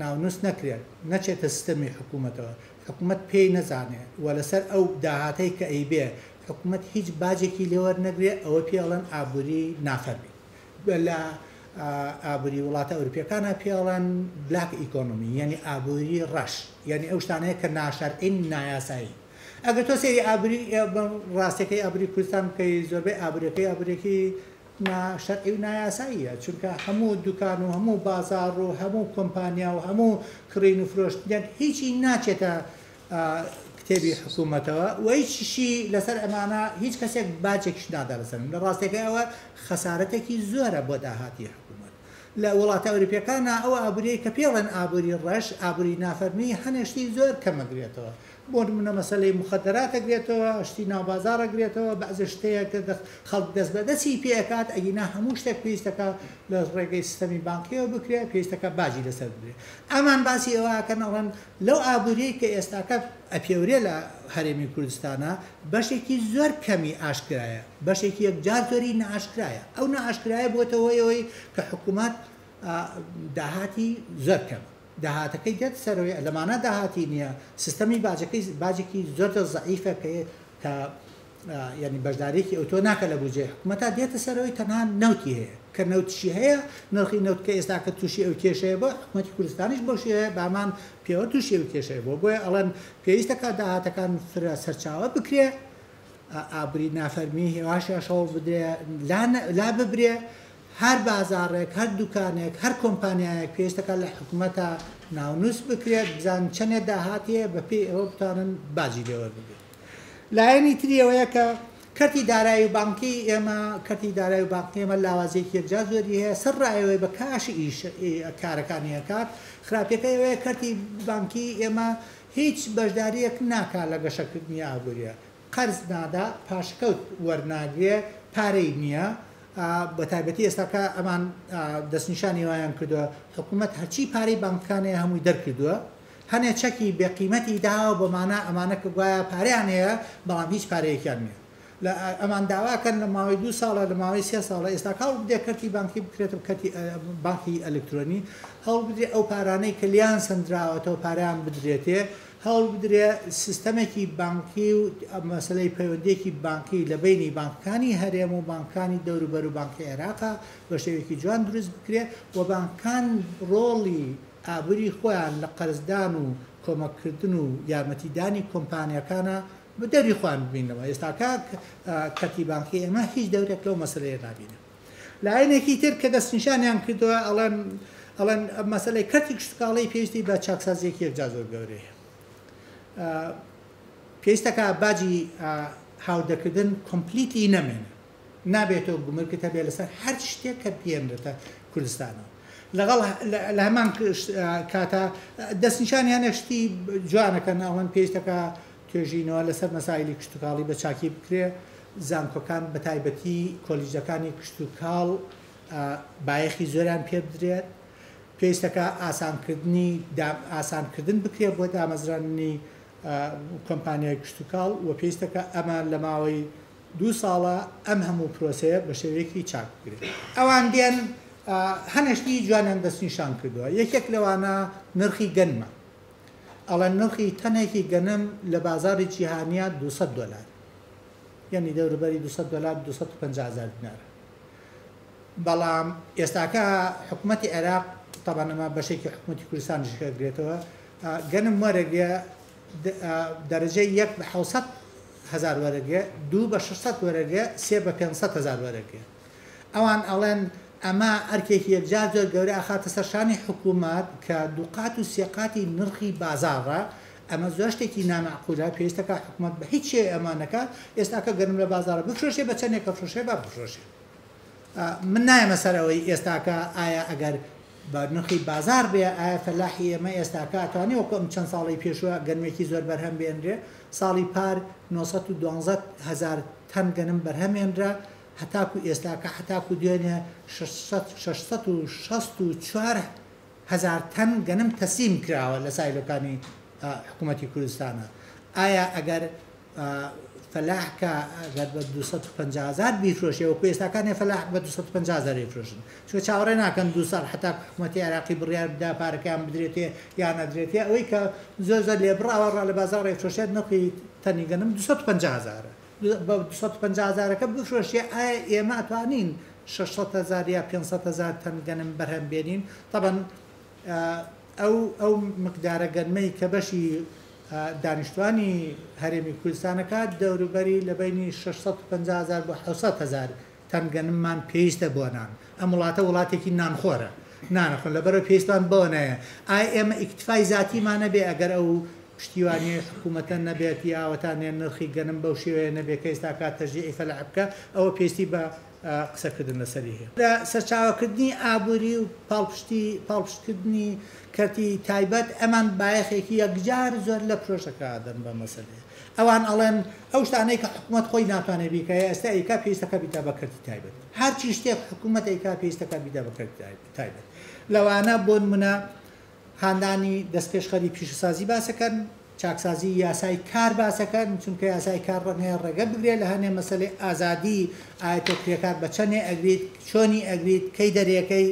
ناونووس نەکرێت نەچێتە سیستەمی حکوومەتەوە حکوومەت پێی نەزانێت و لەسەر ئەو داهاتەی کە ئەیبێ حکوومەت هیچ باجێکی لێوە نەگرێت ئەوە پێڵەن ئابووری نافەرمی لە ئابووری وڵاتە ئەوروپیەکانە پێڵەن بلاک ئیکۆنۆمی یعنی ئابووری ڕەش یعنی ئەو شتانەیە کە ناشەرعین نایاسایی ئەگەر تۆ سێری ئابووری ڕاستەکەی ئابووری کوردستان بکەی زۆربەی ئابووریەکەی شەرعی و نایاساییە چونکە هەموو دوکان و هەموو بازار و هەموو کۆمپانیا و هەموو کڕین و فرۆشتنیان هیچی ناچێتە کتێبی حکوومەتەوە و هیچیشی لەسەر ئەمانە هیچ کەسێک باجێکش نادا لەسەر لە ڕاستەکەیەوە خەسارەتێکی زۆرە بۆ داهاتی حکوومەت لە وڵاتە ئەوروپیەکانە ئەو ئابووری کە پێڵێن ئابووری ڕەش ئابووری نافەرمی هەنێشتی زۆر کەمەگرێتەوە بۆ منە مەسەلەی مخدراتەگرێتەوە شتی ناوبازارەگرێتەوە بەعزە شتەیە کە خەڵک دەست بەدەستی پێکات ئەگینا هەموو شتێک پێویستەکە لە ڕێگەی سیستەمی بانکیەوە بکرێت پێویستەکە باجی لەسەر بدرێت ئەمان باسی ئەوەکەن ئەڵەن لەو ئابووری کە ئێستاکە ئەپێورێ لە هەرێمی کوردستانە بەشێکی زۆر کەمی ئاشکرایە بەشێکی یەکجار زۆری نەئاشکرایە ئەو نەئاشکرایە بۆتەوەی کە حکوومەت داهاتی زۆر کەم داهاتەکەی دێت سەرەوەی لەمانە داهاتی نییە سیستەمی باجەکەی زۆر زەعیفە کە ینی بەشدارێکی ئۆتۆ ناکە لە بودجێ حکوومەتە دێتە سەرەوەی تەنها نەوتی هەیە کە نەوتشی هەیە نرخی نەوتکە ئێستا کە تووشی ئەو کێشەیە بۆ حکوومەتی کوردستانیش بۆشیەیە بامان پێوە تووشی ئەو کێشەیە بۆیە ئەڵەن پێویستەکە داهاتەکان فرە سەرچاوە بکرێ ئابووری نافەرمی هێواشە شەڵ بدرێ لا ببرێ هەر بازارێک هەر دوکانێک هەر کۆمپانیایەک پێویستەکە لە حکوومەتە ناونووس بکرێت بزان چەندێک داهاتیە بە پێی ئەوە بتوانن باجی لێوە بگرێت لایەنی تریەوەیە کە کەرتی دارایی و بانکی ئێمە کەرتی دارایی و بانکی ئێمە لاوازەیەکی یەکجار زۆری هەیە سەر ڕایەوەی بە کاشی ئیش کارەکانی ئەکات خراپەکەی ئەوەیە کەرتی بانکی ئێمە هیچ بەشداریەک ناکات لە گەشەکردنی ئابووریە قەرز نادا پاشکەوت وەرناگرێ پارەی نییە بە تایبەتی ئێستاکە ئەمان دەستنیشانی وایان کردووە حکوومەت هەرچی پارەی بانکانەیە هەمووی دەرکردووە هەنێ چەکی بێقیمەتی داوە بۆمانە ئەمانە کە گوایە پارەیان هەیە بەڵام هیچ پارەیەکیان نییە لە ئەمان داواکەن لە ماوەی 2 ساڵە لە ماوەی 3 ساڵە ئێستا هەڵ بدێ کەرتی بانکی بکرێتە کەرتی بانکی ئەلکترۆنی هەڵ بدرێ ئەو پارانەی کە لیان سندراوەتەوە پاریان بدرێتێ هەڵ بدرێ سیستەمێکی بانکی و مەسلەی پەیوەندێکی بانکی لە بینی بانکەکانی هەرێم و بانکانی دەوروبەر و بانکی عێراقا بە شێوەیەکی جوان دروست بکرێت و بانکان ڕۆڵی ئابووری خۆیان لە قەرزدان و کۆمەکردن و یارمەتیدانی کۆمپانیەکانە بە دەوری خۆیان ببینەوە ئێستاکە کەرتی بانکی ئێمە هیچ دەورێک لەو مەسلەیە نابینە لایەنێکی تر کە دەستنیشانیان کردووە ئەڵەن مەسلەی کەرتی کشتکاڵی پێویستی بە چاکسازیەکی یەکجار زۆر گەورەیە پێویستەکە باجی هاودەکردن کۆمپلیتی نەمێنێ نابێتەوە گومرگتە بێ لەسەر هەر شتێک کە پێێنرێتە کوردستانەوە لەگەڵ لە هەمان کاتە دەستنیشانیان شتی جوانەکە ناوەن پێویستەکە توێژینەوە لەسەر مەسایلی کشتتوکاڵی بە چاکی بکرێ زانکۆکان بە تایبەتی کۆلیژەکانی کشتتوکاڵ بایەخی زۆریان پێ بدرێت پێویستەکە ئاسانکردن بکرێ بۆ دامەزرانی کۆمپانیای کشتتوکاڵ و پێویستەکە ئەمە لە ماوەی 2 ساڵە ئەم هەموو پرۆسەیە بە شێوەیەکی چاک بکرێت ئەوان دێن هەنشتی جوانیان دەستنیشان کردووە یەکێک لەوانە نرخی گەنمە ئەڵە نرخی تەنێکی گەنم لە بازاری جیهانیە $200 یعنی دەوروبەری $200 250,000 دینار بەڵام ئێستاکە حکوومەتی عێراق تەبانەمە بەشێکی حکوومەتی کوردستان شکەگرێتەوە گەنم وەرەگە دەرەجەی 1 بە 700,000 وەرەگە 2 بە 600 وەرەگە 3 بە 500,000 وەرەگە ئەوان ئەڵێن ئەمە ئەرکێکی یەکجار زۆر گەورە ئاخاتە سەرشانی حکوومەت کە دووقات و سێقاتی نرخی بازاڕە ئەمە زۆر شتێکی نامەعقولە پێویستەکە حکوومەت بە هیچ شێ ئەمانەکە ئێستاکە گەنم لە بازاڕە بفرۆشێ بە چەندێک بفرۆشێ بە بفرۆشێ من نایەمە سەرەوەی ئێستاکە ئایا ئەگەر بە نرخی بازار بێ ئایا فەلاحی ئێمە ئێستاکە ئەتوانێ وەکو ئەم چەند ساڵی پێشوە گەنمێکی زۆر بەرهەم بێنرێ ساڵی پار 912,000 تەن گەنم بەرهەمێنرا هەتاکو ئێستاکە هەتاکو دوێنێ 664,000 تەن گەنم تەسیم کراوە لە سایلەکانی حکوومەتی کوردستانە ئایا ئەگەر فەلاحکە ئەگەر بە 250,000 بیفرۆشێ وەکو ئێستاکانی فەلاح بە 250,000 یفرۆشن چۆ چاوەڕێ ناکەن 2 ساڵ هەتا حکوومەتی عێراقی بڕیار بدا پارەکەیان بدرێتێ یان نەدرێتێ ئەوەی کە زۆر لێبڕاوە لە بازاڕ یفرۆشێت نرخی تەنی گەنم 250,000 بە 250,000ەکە بفرۆشێ ئایا ئێمە ئەتوانین 600,000 یا 500,000 تەن گەنم بەرهەم بێنین طبعاً ئەو مقدارە گەنمەی کە بەشی دانیشتوانی هەرێمی کوردستانەکە دەوروبەری لە بینی 650,000 بۆ 700,000 تەن گەنممان پێویستە بۆ نان ئەم وڵاتە وڵاتێکی نانخۆرە نانەخۆن لەبەرەوە پێویستمان بۆ نایە ئایا ئێمە ئیکتفای زاتیمانە بێ ئەگەر ئەو پشتیوانی حکوومەتە نەبێت یاوەتانێ نرخی گەنم بەو شێوەیە نەبێت کە ئێستا کات تەرجیعی فەلاح بکە ئەوە پێویستی بە قسەکردن لەسەری هەیە لە سەرچاوەکردنی ئابووری و پاڵپشتکردنی کەرتی تایبەت ئەمان بایەخێکی یەکجار زۆر لە پرۆژەکەدەن بە مەسەلێ ئەوان ئەڵێن ئەو شتانەی کە حکوومەت خۆی ناتوانێت بیکە ئێستا ئیکا پێویستەکە بیتا بە کەرتی تایبەت هەرچی شتێک حکوومەت ئیکا پێویستەکە بیدا بە کەرتی تایبەت لەوانە بۆ نمونە هاندانی دەستپێشخەری پیشەسازی باسەکەن چاکسازی یاسای کار باسەکەن چونکە یاسای کار ڕەنگە ڕێگە بگرێت لە هەنێ مەسەلەی ئازادی ئاەتۆ کرێکار بە چەندێ ئەگریت چۆنی ئەگریت کەی دەرێکەی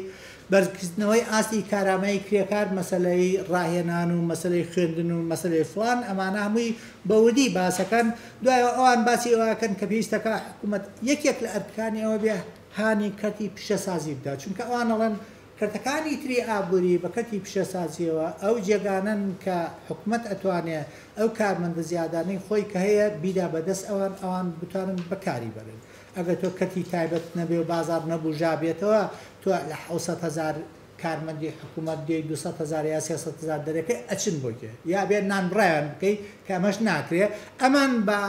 بەرزکردنەوەی ئاستی کارامەی کرێکار مەسەلەی ڕاهێنان و مەسەلەی خوێندن و مەسەلەی فڵان ئەمانە هەمووی بەوردی باسەکەن دوایەوە ئەوان باسی ئەوەکەن کە پێویستەکە حکوومەت یەکێک لە ئەرکانی ئەوە بێ هانی کەرتی پیشەسازی بدا چونکە ئەوان ئەڵێن کەرتەکانی تری ئابووری بە کەرتی پیشەسازیەوە ئەو جێگانن کە حکوومەت ئەتوانێت ئەو کارمەندە زیادانەی خۆی کە هەیە بیدا بەدەست ئەوان بتوانن بەکاری بەرن ئەگەر تۆ کەرتی تایبەت نەبێ و بازار نەبوو ژابێتەوە تۆ لە 700,000 کارمەندی حکوومەت دێ 200,000 یا 300,000 دەرەکەی ئەچن بۆکێ یا بێت نانبڕیان بکەیت کە ئەمەش ناکرێت ئەمان بە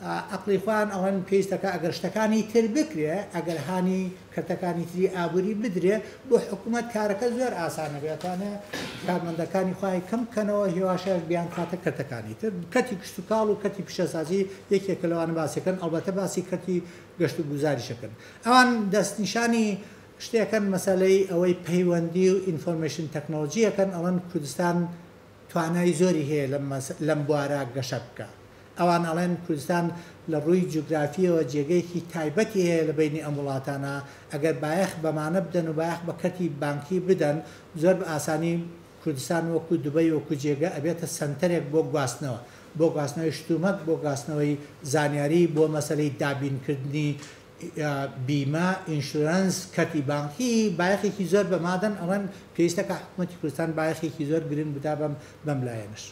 عقلی خوان ئەوەن پێویستەکە ئەگەر شتەکانی تر بکرێ ئەگەر هانی کەرتەکانی تری ئابووری بدرێ بۆ حکوومەت کارەکە زۆر ئاسانە بێتوانێت کارمەندەکانی خوای کەم بکەنەوە هێواشەیەک بیان کاتە کەرتەکانی تر کەتی کشتتوکاڵ و کەتی پیشەسازی یەکێکە لەوانە باسیەکەن ئەڵبەتە باسی کەتی گەشت و گوزاریشەکەن ئەوان دەستنیشانی شتێکەکەن مەسەلەی ئەوەی پەیوەندی و ئینفۆرمێشن تەکنۆلۆژیەکەن ئەوەن کوردستان توانای زۆری هەیە لەم بوارە گەشە بکە ئەوان ئەڵێن کوردستان لە ڕووی جوگرافیەوە جێگەیەکی تایبەتی هەیە لە بینی ئەم وڵاتانە ئەگەر بایەخ بەمانە بدەن و بایەخ بە کەتی بانکی بدەن زۆر بە ئاسانی کوردستان وەکو دوبەی وەکو جێگە ئەبێتە سنتەرێک بۆ گواستنەوە بۆ گواستنەوەی شتومەت بۆ گواستنەوەی زانیاری بۆ مەسەلەی دابینکردنی بیمە ئینشورەنس کەتی بانکی بایەخێکی زۆر بەمادەن ئەڵەن پێویستەکە حکوومەتی کوردستان بایەخێکی زۆر گرنگ بدا بەم لایەنش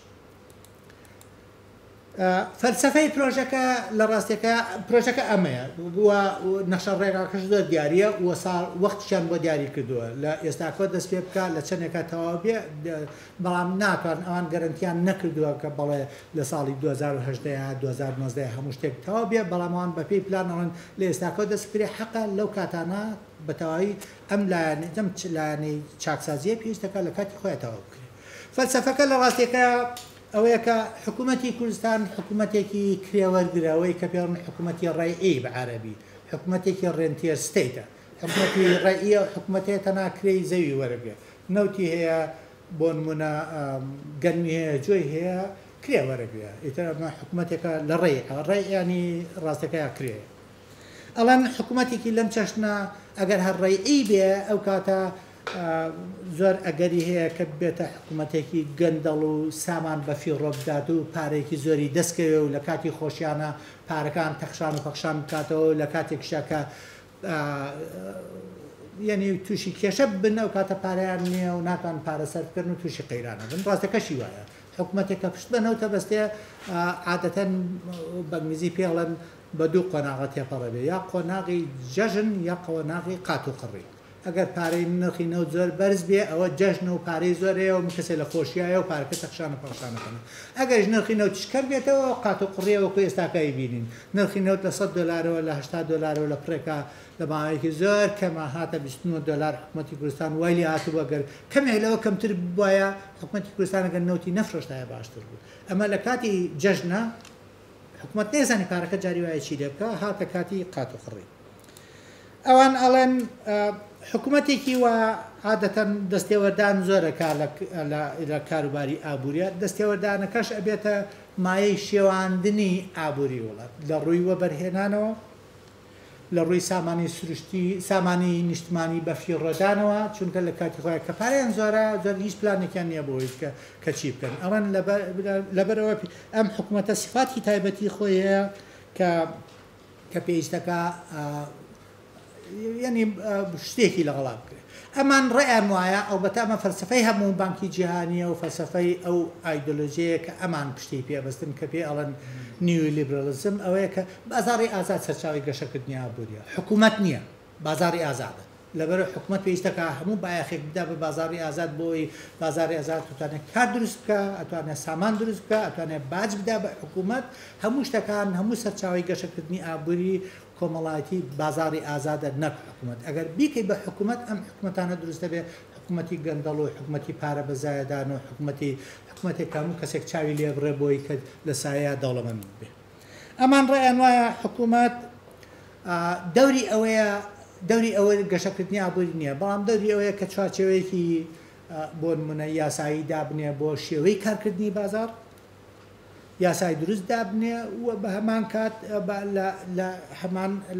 فەلسەفەی پرۆژەکە لە ڕاستێکە پرۆژەکە ئەمەیە نەخشە ڕێگاکەش زۆر دیارە وەختیان بۆ دیاری کردووە لە ئێستاکۆ دەست پێ بکە لە چەندێکە تەواو بێ بەڵام ناتوان ئەوان گەرنتیان نەکردووە کە بەڵێ لە ساڵی 2010 2019 هەموو شتێک تەواو بێ بەڵامەوان بەپێی پلانەوەن لە ئێستاکۆ دەست پێ حەقە لەو کاتانە بەتەواوی ئەم لایەنەی چاکسازیە پێویستەکە لە کاتی خۆیان تەواو بکرێت. فەلسەفەکە لە ڕاستێکە ئەوەیە کە حکوومەتی کوردستان حکوومەتێکی کرێوەرگراوەی کە پێڵن حکوومەتی ڕێئی بە عەرەبی حکوومەتێکی ڕێنتیەر ستەیتە حکوومەتی ڕێئیە حکوومەتێت تەنها کرێی زەوی وەرەگرێت نەوتی هەیە بۆ نمونە گەرمی هەیە جۆی هەیە کرێ وەرەگرێت ئیتر حکوومەتێکە لە ڕێیانی ڕاستەکەی کرێ ئەڵەن حکوومەتێکی لەم چەشنە ئەگەر هەر ڕێئی بێ ئەو کاتە زۆر ئەگەری هەیە کە بێتە حکوومەتێکی گەندەڵ و سامان بەفی ڕۆبدات و پارێکی زۆری دەستکەوێ و لە کاتی خۆشیانە پارەکان تەخشان و پەخشان بکاتەوە لە کاتێکشەکە یعنی تووشی کێشە بن ئەو کاتە پارەیان نییە و ناتوان پارەسەرکردن و تووشی قەیرانە بن ڕاستەکەشی وایە حکوومەتێکە پشت بنەوتە بەستێ عادەتەن بەنگلیزی پێڵەن بە دوو قۆناغە تێپەڕەبێ یا قۆناغی جەژن یا قۆناغی قات و قڕی ئەگەر پارەی نرخی نەوت زۆر بەرز بێ ئەوە جەژن و پارەی زۆرەیە و کەسێک لە خۆشیایە و پارەکە تەخشانە پەخشانەکەن ئەگەر نرخی نەوت چکەر بێتەوە قات و قڕیەوەکو ئێستاکەی بینین نرخی نەوت لە $100 لە $80 لە پرێکا لە ماوەیەکی زۆر کەمە هاتە $29 حکوومەتی کوردستان وای لێ هاتووە گەر کەمێک لەوە کەمتر بواە حکوومەتی کوردستان ئەگەر نەوتی نەفرۆشتایە باشتر بوو ئەمە لە کاتی جەژنە حکوومەت نێزانی پارەکە جاری وایە چی لێ بکە هاتە کاتی قات و قڕی ئەوان ئەڵێن حکوومەتێکی وە عادەتەن دەستێوەردان زۆرەکە لە کاروباری ئابوووریە دەستێوەردانەکەش ئەبێتە مایەی شێواندنی ئابووری وڵات لە ڕووی وەبەرهێنانەوە لە ڕووی سامانی سروشتی سامانی نیشتمانی بەفی ڕۆدانەوە چونکە لە کاتی خۆیان کە پارەیان زۆرە زۆر هیچ پلانێکیان نییە بۆی کە چی بکەن ئەوان لەبەرەوە ئەم حکوومەتە سیفاتی تایبەتی خۆی هەیە کە پێویستەکە ینی شتێکی لەگەڵا بکرێت ئەمان ڕێیان وایە ئەو بەتامە فەلسەفەی هەموو بانکی جیهانیە و فەلسەفەی ئەو ئایدۆلۆژیەیە کە ئەمان پشتی پێبەستن کە پێ ئەڵەن نیولیبرەلیزم ئەوەیە کە بازاڕی ئازاد سەرچاوی گەشەکردنی ئابوووریە حکوومەت نییە بازاڕی ئازادە لەبەر حکوومەت پێویستەکە هەموو بایەخێک بدا بە بازاڕی ئازاد بۆی بازاڕی ئازاد توانێت کار دروست بکە ئەتوانێت سامان دروست بکە ئەتوانێت باج بدا بە حکوومەت هەموو شتەکان هەموو سەرچاوی گەشەکردنی ئابووری کۆمەڵایەتی بازاڕی ئازادە نەک حکوومەت ئەگەر بیکەی بە حکوومەت ئەم حکوومەتانە دروستە بێ حکوومەتی گەندەڵ و حکوومەتی پارە بەزایەدان و حکوومەتێک هەموو کەسێک چاوی لێ بڕێ بۆی کە لە سایە دەوڵەمەند بێ ئەمان ڕێیان وایە حکوومەت دەوری ئەوە گەشەکردنی ئابووری نییە بەڵام دەوری ئەوەیە کە چوارچێوەیەکی بۆ نمونە یاسایی دابنێ بۆ شێوەی کارکردنی بازار یاسای دروست دابنێ و بە هەمان کات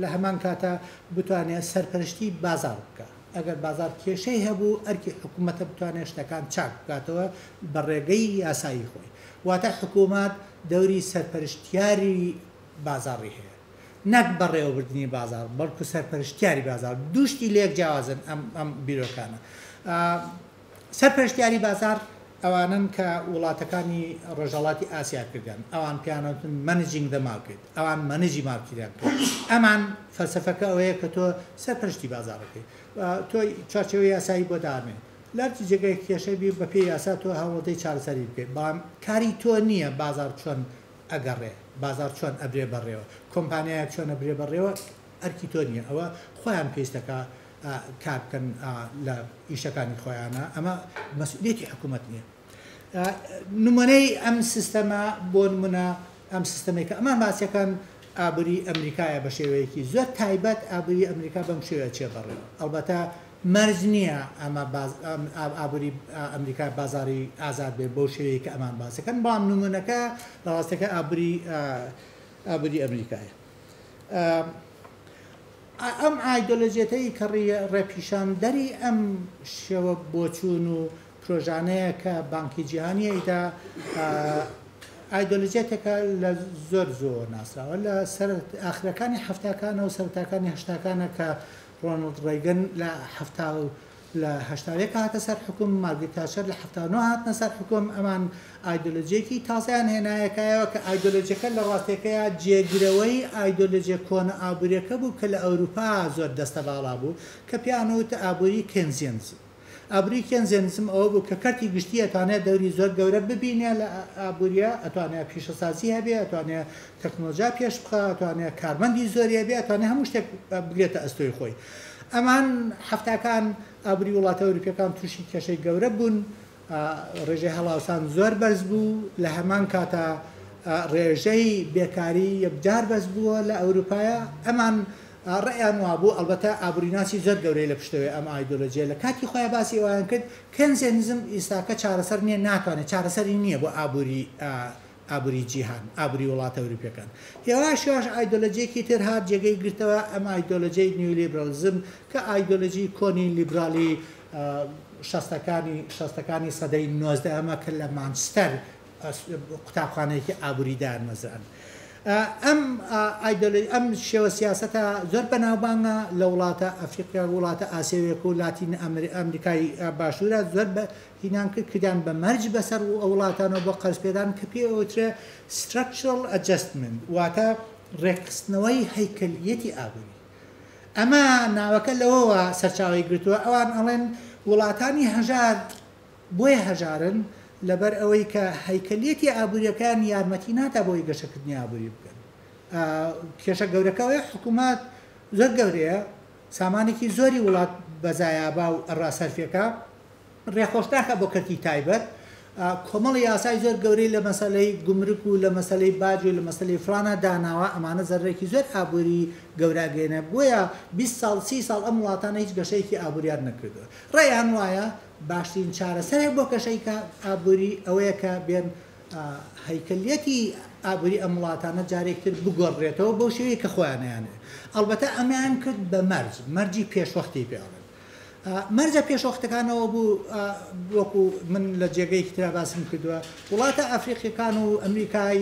لە هەمان کاتە بتوانێت سەرپەرشتی بازار بکە ئەگەر بازار کێشەی هەبوو ئەرکی حکوومەتە بتوانێت شتەکان چاک بکاتەوە بە ڕێگەی یاسایی خۆی واتە حکوومەت دەوری سەرپەرشتیاری بازاڕی هەیە نەک بەڕێوەبردننی بازار بەڵکو سەرپەرشتیاری بازار دووشتی لێک جیاوازن ئەم بیرۆکانە سەرپەرشتیاری بازار ئەوانن کە وڵاتەکانی ڕۆژهەڵاتی ئاسیا کردن ئەوان پیانەوتن مەنیجینگ دە مارکێت ئەوان مەنیجی مارکیتیان کرد ئەمان فەلسەفەکە ئەوەیە کە تۆ سەرپەرشتی بازارەکەی تۆی چارچێوەی یاسایی بۆ دامێ لەرچی جێگەی کێشەی بی بە پێی یاسا تۆ هەوڵەدەی چارەسەری بکەیت بەڵام کاری تۆ نییە بازار چۆن ئەگەڕێ بازار چۆن ئەبرێ بەڕێوە کۆمپانیایە چۆن ئەبرێ بەڕێوە ئەرکی تۆ نییە ئەوە خۆیان پێویستەکە کار بکەن لە ئیشەکانی خۆیانە ئەمە مەسئولیەتی حکوومەت نییە نمونەی ئەم سیستەمە بۆ نمونە ئەم سیستەمێکە ئەمان باسیەکان ئابووری ئەمریکایە بە شێوەیەکی زۆر تایبەت ئابووری ئەمریکا بەم شێوە چێبەڕێەوە ئەلبەتە مەرج نییە ئەمە ئابووری ئەمریکا بازاری ئازاد بێ بۆ شێوەیە کە ئەمان باسەکەن بەڵام نمونونەکە لە ڕاستەکە ئابووری ئەمریکایە ئەم ئایدۆلۆژیەتەی کە ڕێپیشاندەری ئەم شێوە بۆچوون و پرۆژانەیە کە بانکی جیهانیەیدا ئایدۆلۆژیەتێکە لە زۆر ناسراوە لە ئاخرەکانی هەفتاکانە و سەرەتاکانی هەشتاکانە کە ڕۆنڵد ڕێگن لە لە هەشتارێک هاتە سەر حکوم مارگرێت تاچەر لە 79 هاتنە سەر حکوم ئەمان ئایدۆلۆجیەکی تازایان هێنایەکایەوە کە ئایدۆلۆجیەکە لە ڕاستیەکەیە جێگرەوەی ئایدۆلۆجیە کۆنە ئابوووریەکە بوو کە لە ئەوروپا زۆر دەستە باڵا بوو کە پیانوتە ئابووری کێنزیەنزم. ئابووری کێنزیەنزم ئەوە بوو کە کەرتی گشتی ئەتوانێت دەوری زۆر گەورە ببینێ لە ئابوووریە، ئەتوانێت پیشەسازی هەبێ، ئەتوانێت تەکنۆلۆژیا پێش بخە، ئەتوانێت کارمەندی زۆری هەبێ، ئەتوانێت هەموو شتێک بگرێتە ئەستۆی خۆی. ئەمان هەفتاکان ئابووری وڵاتە ئەوروپیەکان تووشی کێشەی گەورە بوون، ڕێژەی هەڵاوسان زۆر بەرز بوو، لە هەمان کاتە ڕێژەی بێکاری یەکجار بەس بووە لە ئەوروپایە. ئەمان ڕێیان وابوو ئەلبەتە ئابووریناسی زۆر گەورەی لە پشتەوەی ئەم ئایدۆلۆجیە لە کاتی خۆیان باسی ئەویان کرد کێنزیەنزم ئێستاکە چارەسەر نییە، ناتوانێت چارەسەری نییە بۆ ئابووری جیهان، ئابووری وڵاتە ئەوروپیەکان. هێواشش ئایدۆلۆجیەکی تر هات جێگەی گرتەوە ئەم ئایدۆلۆجیای نیولیبرالزم کە ئایدۆلۆجی کۆنی لیبرالی شەستەکانی سەدەی 19 ئەمە کە لە مانچستەر قوتابخانەیەکی ئابووریدان مەزران. ئەم شێوە سیاسەتە زۆر بەناوبانگە لە وڵاتە ئەفریقیا وڵاتە ئاسیویەک و لاتین ئەمریکای باشوورە زۆر هینان کردیان بە مەرج بەسەر وڵاتانەوە بۆ قەرزپێدان کە پێوترێ structural adjustment واتە ڕێکخستنەوەی هەیکەلیەتی ئابووری. ئەمە ناوەکە لەوەوە سەرچاوی گرتووە ئەوان ئەڵێن وڵاتانی هەژار بۆیە هەژارن لەبەر ئەوەی کە هەیکەلیەتی ئابوووریەکان یارمەتی ناتا بۆی گەشەکردنی ئابووری بکەن. کێشە گەورەکەوەی حکوومەت زۆر گەورەیە، سامانێکی زۆری وڵات بەزایابا و ڕاستەرفێکە ڕێخۆشناکە بۆ کەرتی تایبەت، کۆمەڵی یاسای زۆر گەورەی لە مەسەلەی گومرک و لە مەسەلەی باج و لە مەسەلەی فلانە داناوە، ئەمانە زەرێکی زۆر ئابووری گەوراگەێنە بۆیە 20 ساڵ 30 ساڵ ئەم وڵاتانە هیچ گەشەیەکی ئابووریان نەکردووە. ڕێیان وایە باشترین چارەسەرێک بۆ کەشەیکە ئابووری ئەوەیە کە بێن هەیکەلیەتی ئابووری ئەم وڵاتانە جارێکتر بگۆڕێتەوە بۆ شێوەیە کە خۆیانیانێ. ئەڵبەتە ئەمیان کرد بە مەرجی پێشوەختی پێڵێن. مەرجە پێشوەختەکانەوە بوو وەکو من لە جێگەی ترا باسم کردووە وڵاتە ئەفریقیەکان و ئەمریکای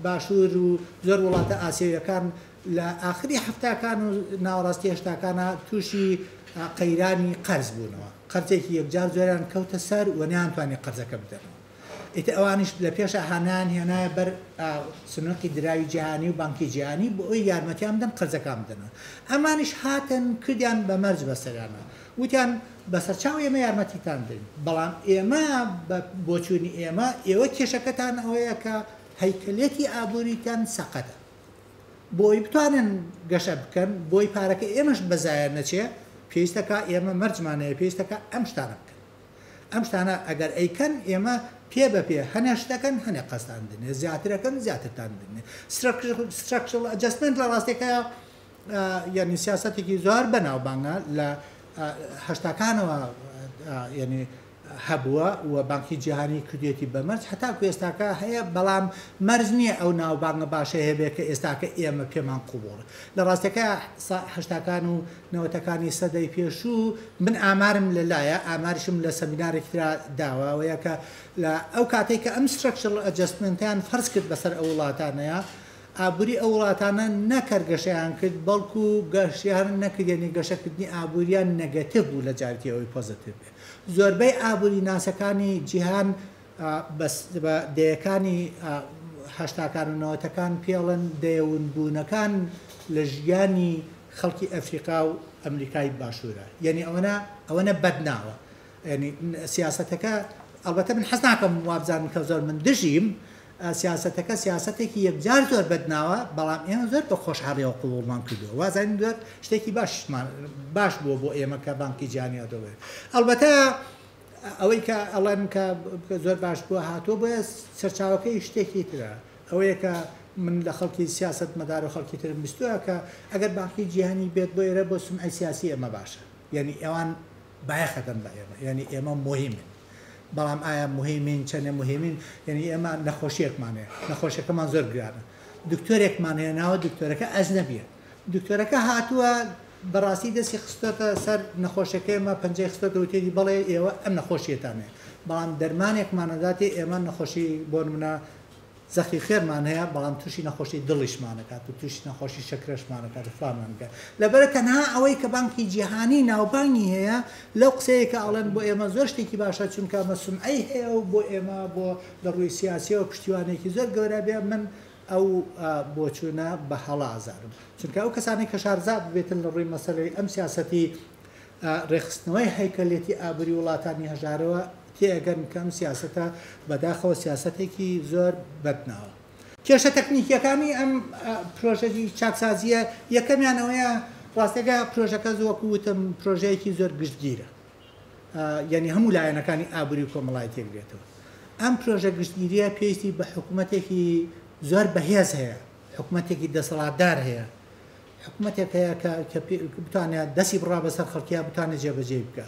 باشوور و زۆر وڵاتە ئاسیویەکان لە ئاخری هەفتاکان و ناوەڕاستی هێشتاکانە تووشی قەیرانی قەرز بوونەوە، قەرزێکی یەکجار زۆریان کەوتە سەر و نەیانتوانێت قەرزەکە بدەنەوە. ئیتر ئەوانش لە پێشە هەنان هێنایە بەر سنووری دراوی جیهانی و بانکی جیهانی بۆ ئەوی یارمەتیان بدەن قەرزەکان بدەنەوە. ئەمانش هاتن کردیان بە مەرج بەسەریانە، وتیان بەسەرچاو ئێمە یارمەتیتان بدەین، بەڵام ئێمە بۆ چوونی ئێوە کێشەکەتان ئەوەیە کە هەیکەلێتی ئابووریتان سەقەتە. بۆی بتوانن گەشە بکەن، بۆی پارەکە ئێمەش بەزایە نەچێ، پێویستەکە ئێمە مەرجمانەیە، پێویستەکە ئەم شتانە بکەن. ئەم شتانە ئەگەر ئەیکەن ئێمە پێ بەپێ هەنێ شتەکەن هەنێ قەستان دنێ، زیاترەکەن زیاترتان دنێ. structural adjustment لە ڕاستێکەیە یعنی سیاسەتێکی زۆر بەناوبانگە لە هەشتاکانەوە یعنی هەبووە و بانکی جیهانی کردێتی بە مەرج هەتاکو ئێستاکە هەیە، بەڵام مەرج نییە ئەو ناوبانگە باشە هەبێت کە ئێستاکە ئێمە پێمان قوبوڵە. لە ڕاستەکە هەشتاکان و نەوەتەکانی سەدەی پێشوو من ئامارم لەلایە، ئاماریشم لە سەمینارێکترا داوەوەیە کە لە ئەو کاتێک کە ئەم structural adjustmentیان فەرز کرد بەسەر ئەو وڵاتانەیە، ئابووری ئەو وڵاتانە نەکەرگەشەیان کرد، بەڵکو گەشیان نەکردێنی گەشەکردنی ئابووریان نەگەتیڤ بوو لە جارتی ئەوەی پۆزیتیڤ بێ. زۆربەی ئابووری ناسەکانی جیهان بە دەیەکانی هەشتاکان و نەوەتەکان پێڵن دەیەونبوونەکان لە ژیانی خەڵکی ئەفریقا و ئەمریکای باشوورە، یعنی ئەوەنە بەدناوە. یعنی سیاسەتەکە ئەلبەتە من حەز ناکەم وابزانم کە زۆر من دژیم، سیاسەتەکە سیاسەتێکی یەکجار زۆر بەدناوە، بەڵام ئێمە زۆر بە خۆشحاڵیەوە قوبوڵمان کردووە، وازانین زۆر شتێکی باش بووە بۆ ئێمە کە بانکی جیهانی دەبێت. ئەلبەتە ئەوەی کە ئەڵێن کە زۆر باش بووە هاتووە بۆیە سەرچاوەکەی شتێکی ترە، ئەوەیە کە من لە خەڵکی سیاست مەدار و خەڵکی ترم بیستووە کە ئەگەر بانکی جیهانی بێت بۆ ئێرە بۆ سمعی سیاسی ئێمە باشە، یعنی ئێوان بایەخەدەن بە ئێمە، یعنی ئێمە مهمین. بەڵام ئایا مهمین چەندە مهمین، یعنی ئێمە نەخۆشیەکمانەیە، نەخۆشیەکەمان زۆر گرانە، دکتۆرێکمان هێناوە، دکتۆرەکە ئەجنەبیە، دکتۆرەکە هاتووە بەڕاستی دەستی خستۆتە سەر نەخۆشیەکەی ئێمە پەنجەی خستۆتە وتێتی بەڵێ ئێوە ئەم نەخۆشیەتانێ، بەڵام دەرمانێکمانەداتی ئێمە نەخۆشی بۆ نمونە زەخی خێرمان هەیە بەڵام تووشی نەخۆشی دڵیشمانەکات و تووشی نەخۆشی شەکرەشمانەکات و فامانکە لەبەرە تەنها ئەوەی کە بانکی جیهانی ناوبانگی هەیە لەو قسەیە کە ئەڵێن بۆ ئێمە زۆر شتێکی باشە چونکە مەسومعی هەیە و بۆ ئێمە بۆ لە ڕووی سیاسی و پشتیوانێکی زۆر گەورە بێ من ئەو بۆچوونە بە هەڵازارم چونکە ئەو کەسانی کە شارزات بێتن لە ڕووی مەسەلەی ئەم سیاسەتی ڕێخستنەوەی هەیکەلێتی ئابووری وڵاتانی هەژارەوە تێگەن کەم سیاستە بەداخەوە سیاستێکی زۆر بەدناوە کێشە تەکنیکیەکانی ئەم پرۆژەی چاکسازیە یەکەمیانەوەیە ڕاستەکە پرۆژەکە زۆکو وتم پرۆژەیەکی زۆر گشتگیرە یعنی هەموو لایەنەکانی ئابووری کۆمەڵای تێکرێتەوە ئەم پرۆژە گشتگیریە پێویستی بە حکوومەتێکی زۆر بەهێز هەیە حکوومەتێکی دەسەڵاتدار هەیە حکوومەتێک هەیە کە بتوانێت دەستی بڕا بەسەر خەڵکیە بتوانێت جێبەجێ بکە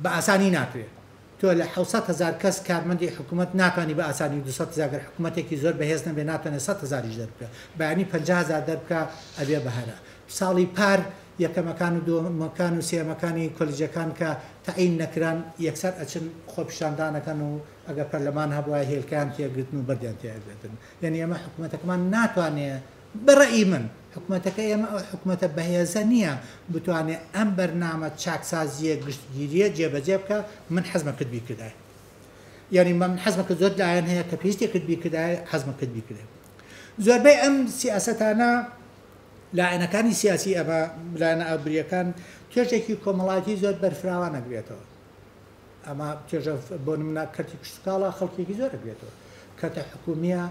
بە ئاسانی ناکرێت تۆ لە 700,000 کەس کارمەندی حکوومەت ناتوانانی بە ئاسانی 200,000 حکوومەتێکی زۆر بەهێز نەبێ ناتوانێت 100,000 دەربکە بەیانی 50,000 دەربکە ئەبێ بەهرە ساڵی پار یەکەمەکان و دووەمەکان و سێمەکانی کۆلیجەکان کە تەعین نەکران یەکسەر ئەچن خۆپیشاندانەکەن و ئەگەر پەرلەمان هەبووە هێلکان تێگرتن و بەردیان تێگرێتن یعنی ئێمە حکوومەتەکەمان ناتوانێت بەڕێی من حکوومەتەکە ئێمە ئەو حکوومەتە بەهێزە نییە بتوانێت ئەم بەرنامە چاکسازیە گشتگیریە جێبەجێ بکە من حەزمە کرد بیکردای یعنی من حەزمەکە زۆر لایەن هەیە کە پێویستی کرد بیکردای حەزمە کرد بیکردێ زۆربەی ئەم سیاسەتانە لایەنەکانی سیاسی ئەمە لایەنە ئابووریەکان توێژێکی کۆمەڵایەتی زۆر بەرفراوە نەگرێتەوە ئەمە توێژە بۆ نمونە کەرتی کشتکاڵە خەڵکێکی زۆر دەگرێتەوە کەتە حکومیە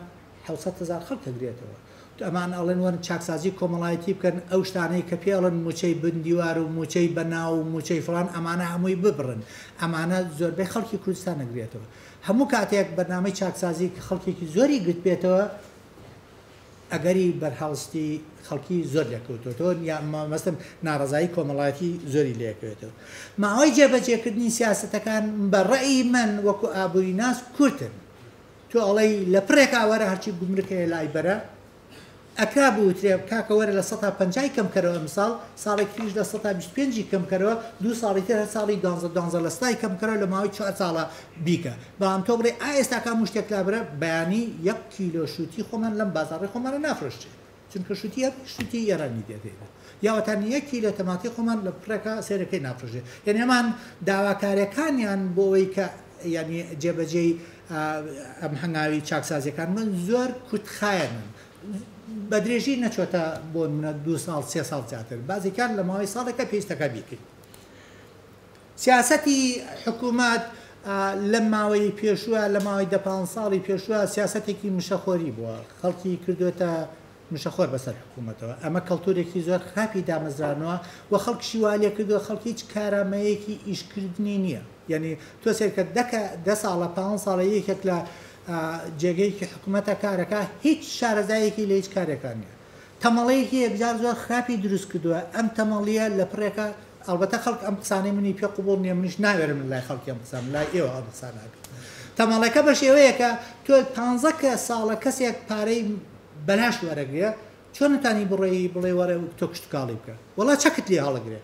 700,000 خەڵک دەگرێتەوە ئەمان ئەڵێن وەرن چاکسازی کۆمەڵایەتی بکەن ئەو شتانەی کە پێڵن موچەی بندیوار و موچەی بەناو و موچەی فڵان ئەمانە هەمووی ببڕن ئەمانە زۆربەی خەڵکی کوردستان نەگرێتەوە هەموو کاتێک بەرنامەی چاکسازی کە خەڵکێکی زۆری گرت بێتەوە ئەگەری بەرهەڵستی خەڵکی زۆر لێکەوتەوە یا مەستم ناڕزایی کۆمەڵایەتی زۆری لێکەوێتەوە ماوەی جێبەجێکردنی سیاسەتەکان بەڕێی من وەکو ئابووری ناس کورتن تۆ ئەڵەی لە پرێک ئاوەرە هەرچی گومرکەیە لای بەرە ئەکرا بوترێ کاکە وەرە لە 150 کەم کەرەوە ئەمساڵ ساڵێکی تریش لە 125 کەم کەرەوە دوو ساڵی تر هەر ساڵی 12 لە ستای کەم کەرەوە لە ماوەی 4 ساڵە بیکە بەڵام تۆ بڵێ ئێستاکە مشتێک لابرە بەیانی 1 کیلۆ شوتی خۆمان لەم بازاڕی خۆمانە نافرۆشتێ چونکە شوتی ئێرانی دێتێت یاوەتان 1 کیلۆ تەماتی خۆمان لە پرەکە سێرەکەی نافرۆشێ یعنی ئەمان داواکاریەکانیان بۆ ئەوەی کە ینی جێبەجێی ئەم هەنگاوی چاکسازیەکان من زۆر کوتخایەنن بە درێژی نەچۆتە بۆ منە 2 ساڵ 3 ساڵ زیاتر بازێکان لە ماوەی ساڵێکە پێویستەکە بیکرد سیاسەتی حکوومەت لە ماوەی پێشووە لە ماوەی 15 ساڵی پێشووە سیاسەتێکی مشەخۆری بووە خەڵکی کردوێتە مشەخۆر بەسەر حکوومەتەوە ئەمە کەڵتورێکی زۆر خراپی دامەزرانەوە و خەڵکیشی والێ کردووە خەڵکی هیچ کارامەیەکی ئیشکردنی نییە یعنی تۆ سێرکە 10 ساڵە 5 ساڵە یەکێک لە جێگەیەکی حکوومەتە کارەکە هیچ شارەزایەکی لە هیچ کارێکان نیە تەمەڵەیەکی یەکجار زۆر خراپی دروست کردووە ئەم تەمەڵیە لە پرێکە ئەلبەتە خەڵک ئەم قسانەی منی پێ قوبوڵ نییە منیش ناوێرم لای خەڵکی ئەم قسان لای ئێوە ئەم قسان ناکەم تەمەڵەکە بە شێوەیە کە تۆ 15 ساڵە کەسێک پارەی بەلاش وەرەگرێ چۆن نتانی بڕێی بڵێ وەرە تۆ کشتکاڵی بکە وەڵا چەکت لێ هەڵەگرێ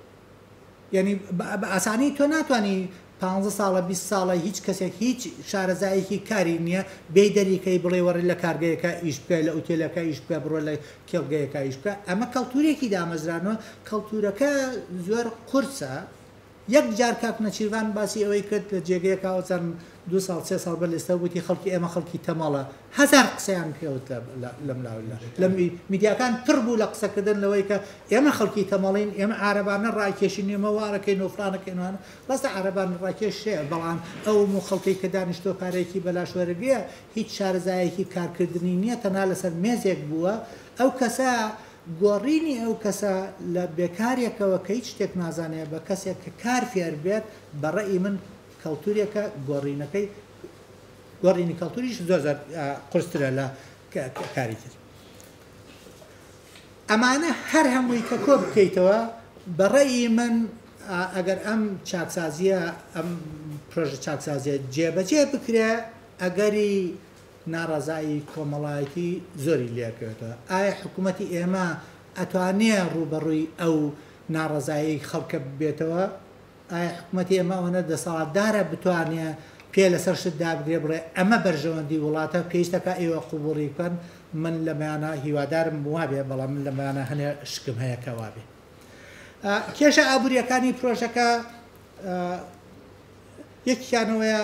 یعنی بە ئاسانی تۆ ناتوانانی 15 ساڵە 20 ساڵە هیچ کەسێک هیچ شارەزایەکی کاری نییە بێ دەریکەی بڵێ وەڕێ لە کارگەیەەکە ئیش بکە لە ئوتێلەکە ئیش بکە بڕۆ لە کێڵگەیەەکە ئیش بکە ئەمە کەڵتورێکی دامەزرانەوە کەڵتورەکە زۆر قورسە یەک جار کاک نەچیروان باسی ئەوەی کرد لە جێگەیەکەوە چەند 2 ساڵ 3 ساڵ بەلێستا وتی خەڵکی ئێمە خەڵکی تەماڵە هەزار قسەیان پێوت لە میدیاکان پڕ بوو لە قسەکردن لەوەی کە ئێمە خەڵکی تەماڵین ئێمە عارەبانە ڕاکێشین ئێمە وارەکەین وفرانەکەینوانە ڕاستە عارەبان ڕاکێش شەیە بەڵام ئەو خەڵکی کە دانیشتۆ پارەیەکی بەلاش وەرەگرێ هیچ شارەزایەکی کارکردنی نییە تەنها لەسەر مێزێک بووە ئەو کەسە گۆڕینی ئەو کەسە لە بێکارێکەوە کە هیچ شتێک نازانێت بە کەسێک کە کار فێر بێت بەڕێی من کەڵتورێکە گۆڕینەکەی گۆڕینی کەڵتوریش زۆر قورسترە لە کاری تر ئەمانە هەر هەمووی کە کۆ بکەیتەوە بەڕێی من ئەگەر ئەم چاکسازیە ئەم پرۆژە چاکسازیە جێبەجێ بکرێ ئەگەری ناڕازایی کۆمەڵایەتی زۆری لێکەوێتەوە ئایا حکوومەتی ئێمە ئەتوانێ ڕوبەڕووی ئەو ناڕازایی خەڵکە بێتەوە ئایا حکوومەتی ئێمە ئەوەنە دەسەڵاتدارە بتوانێت پێ لەسەر شت دابگرێ بڵێ ئەمە بەرژەوەندی وڵاتە پێویستەکە ئێوە قوبوڵی بکەن من لەمایانە هیوادارم وابێ بەڵام من لەمایانە هەنێ شکم هەیە کە وابێ کێشە ئابوووریەکانی پرۆژەکە یەکیانەوەیە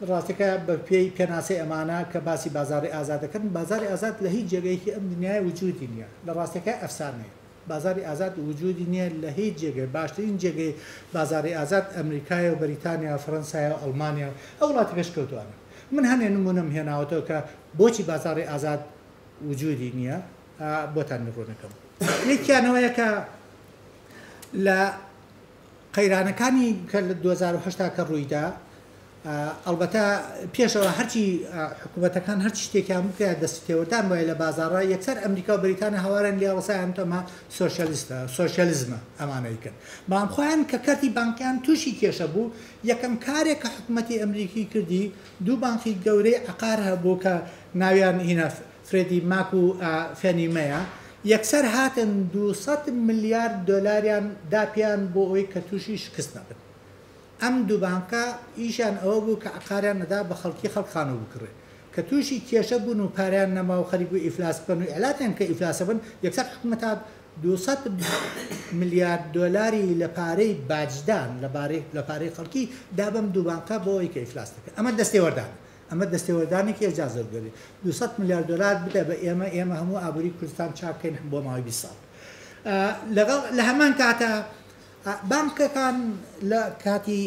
ڕاستەکە بە پێی پێناسی ئەمانە کە باسی بازاری ئازاد دەکەن بازاری ئازاد لە هیچ جێگەیەکی ئەم دنیای وجودی نییە لە ڕاستەکە ئەفسانەیە بازاری ئازاد وجودی نییە لە هیچ جێگەی باشترین جێگەی بازاری ئازاد ئەمریکایە و بەریتانیا فەرەنسایە و ئەڵمانیا ئەو وڵاتی پێشکەوتوانە من هەنێ نمونەم هێناوەتەوە کە بۆچی بازاری ئازاد وجودی نییە بۆتان ڕوونەکەم یەکیانەوەیە کە لە قەیرانەکانی کە لە 2010 کە ڕوویدا ئەلبەتە پێشەوە هەرچی حکوومەتەکان هەرچی شتێکیان بکە دەستی تێوەدان وایە لە بازاڕە یەکسەر ئەمریکا و بریتانیا هەوارن لیاوەسایان تۆمە سۆشیالیزمە ئەمانەیکن بەڵام خۆیان کە کەرتی بانکیان تووشی کێشە بوو یەکەم کارێک کە حکوومەتی ئەمریکی کردی دوو بانکی گەورەی عقار هەبوو کە ناویان هینە فرێدی ماک و فێنیمەیە یەکسەر هاتن 200 ملیارد دۆلاریان داپیان بۆ ئەوەی کە تووشی شکست نەبن ئەم دوو بانکە ئیشان ئەوە بوو کە عقاریان نەدا بە خەڵکی خەڵخانە بکڕێ کە تووشی کێشە بوون و پاریان نەما و خەریک و ئیفلاس بن و ئەلاتیان کە ئیفلاسە بن یەکسەر حکوومەت 200 ملیارد دۆلاری لە پارەی باجدان لە پارەی خەڵکی دابم دوو بانکە بۆ ئەوەی کە ئیفلاس دەکەن ئەمە دەستێوەردان ئەمە دەستێوەردانێکی ئێجازەرگەری 200 ملیارد دلار بدە بە ئێمە هەموو ئابووری کوردستان چاکەین بۆ ماوەی 20 ساڵ لە هەمان کاتە بانکەکان لە کاتی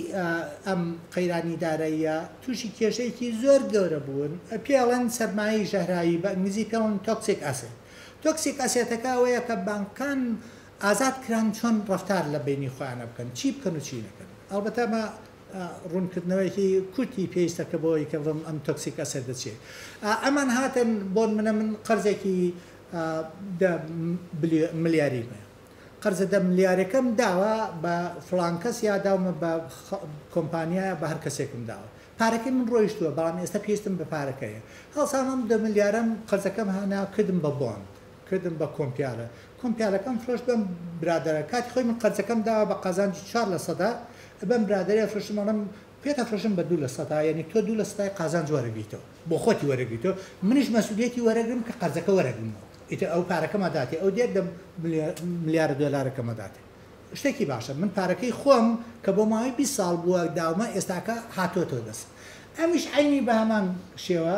ئەم قەیرانی داراییە تووشی کێشەیەکی زۆر گەورە بوون پێڵەن سەرمایی ژەهراوی بە ئینگلیزی پێڵەن تۆکسیک ئاسێت تۆکسیک ئاسێتەکە ئەوەیە کە بانکان ئازاد کران چۆن ڕەفتار لە بینی خۆیانە بکەن چی بکەن و چی نەکەن ئەلبەتە مە ڕوونکردنەوەیەکی کورتی پێویستەکە بۆی کە بڵم ئەم تۆکسیک ئاسێت دەچێت ئەمان هاتن بۆن من قەرزێکی ملیاریمە قەرزە 10 ملیارەکەم داوە بە فڵان کەس یا داومە بە کۆمپانیایە بە هەر کەسێکم داوە پارەکەی من ڕۆیشتووە بەڵام ئێستا پێویستم بە پارەکەیە هەڵسانم 10 ملیارم قەرزەکەم هانا کردم بە بۆند کردم بە کۆمپیالەکەم فرۆش بم برادرە کاتی خۆی من قەرزەکەم داوە بە قازانجی 4% بەم برادریە فرۆشمەڵم پێتا فرۆشم بە 2% یعنی تۆ 2% قازانج وەرەگریتەوە بۆ خۆتی وەرەگریتەوە منیش مەسئولیەتی وەرەگرم کە قەرزەکە وەرەگرمەوە ئیتر ئەو پارەکەمە داتێ ئەو دێت ملیارد دۆلارەکەمە داتێ شتێکی باشە من پارەکەی خۆم کە بۆ ماوەی 20 ساڵ بووە داومە ئێستاکە هاتۆتەوە دەست ئەمیش عینی بە هەمان شێوە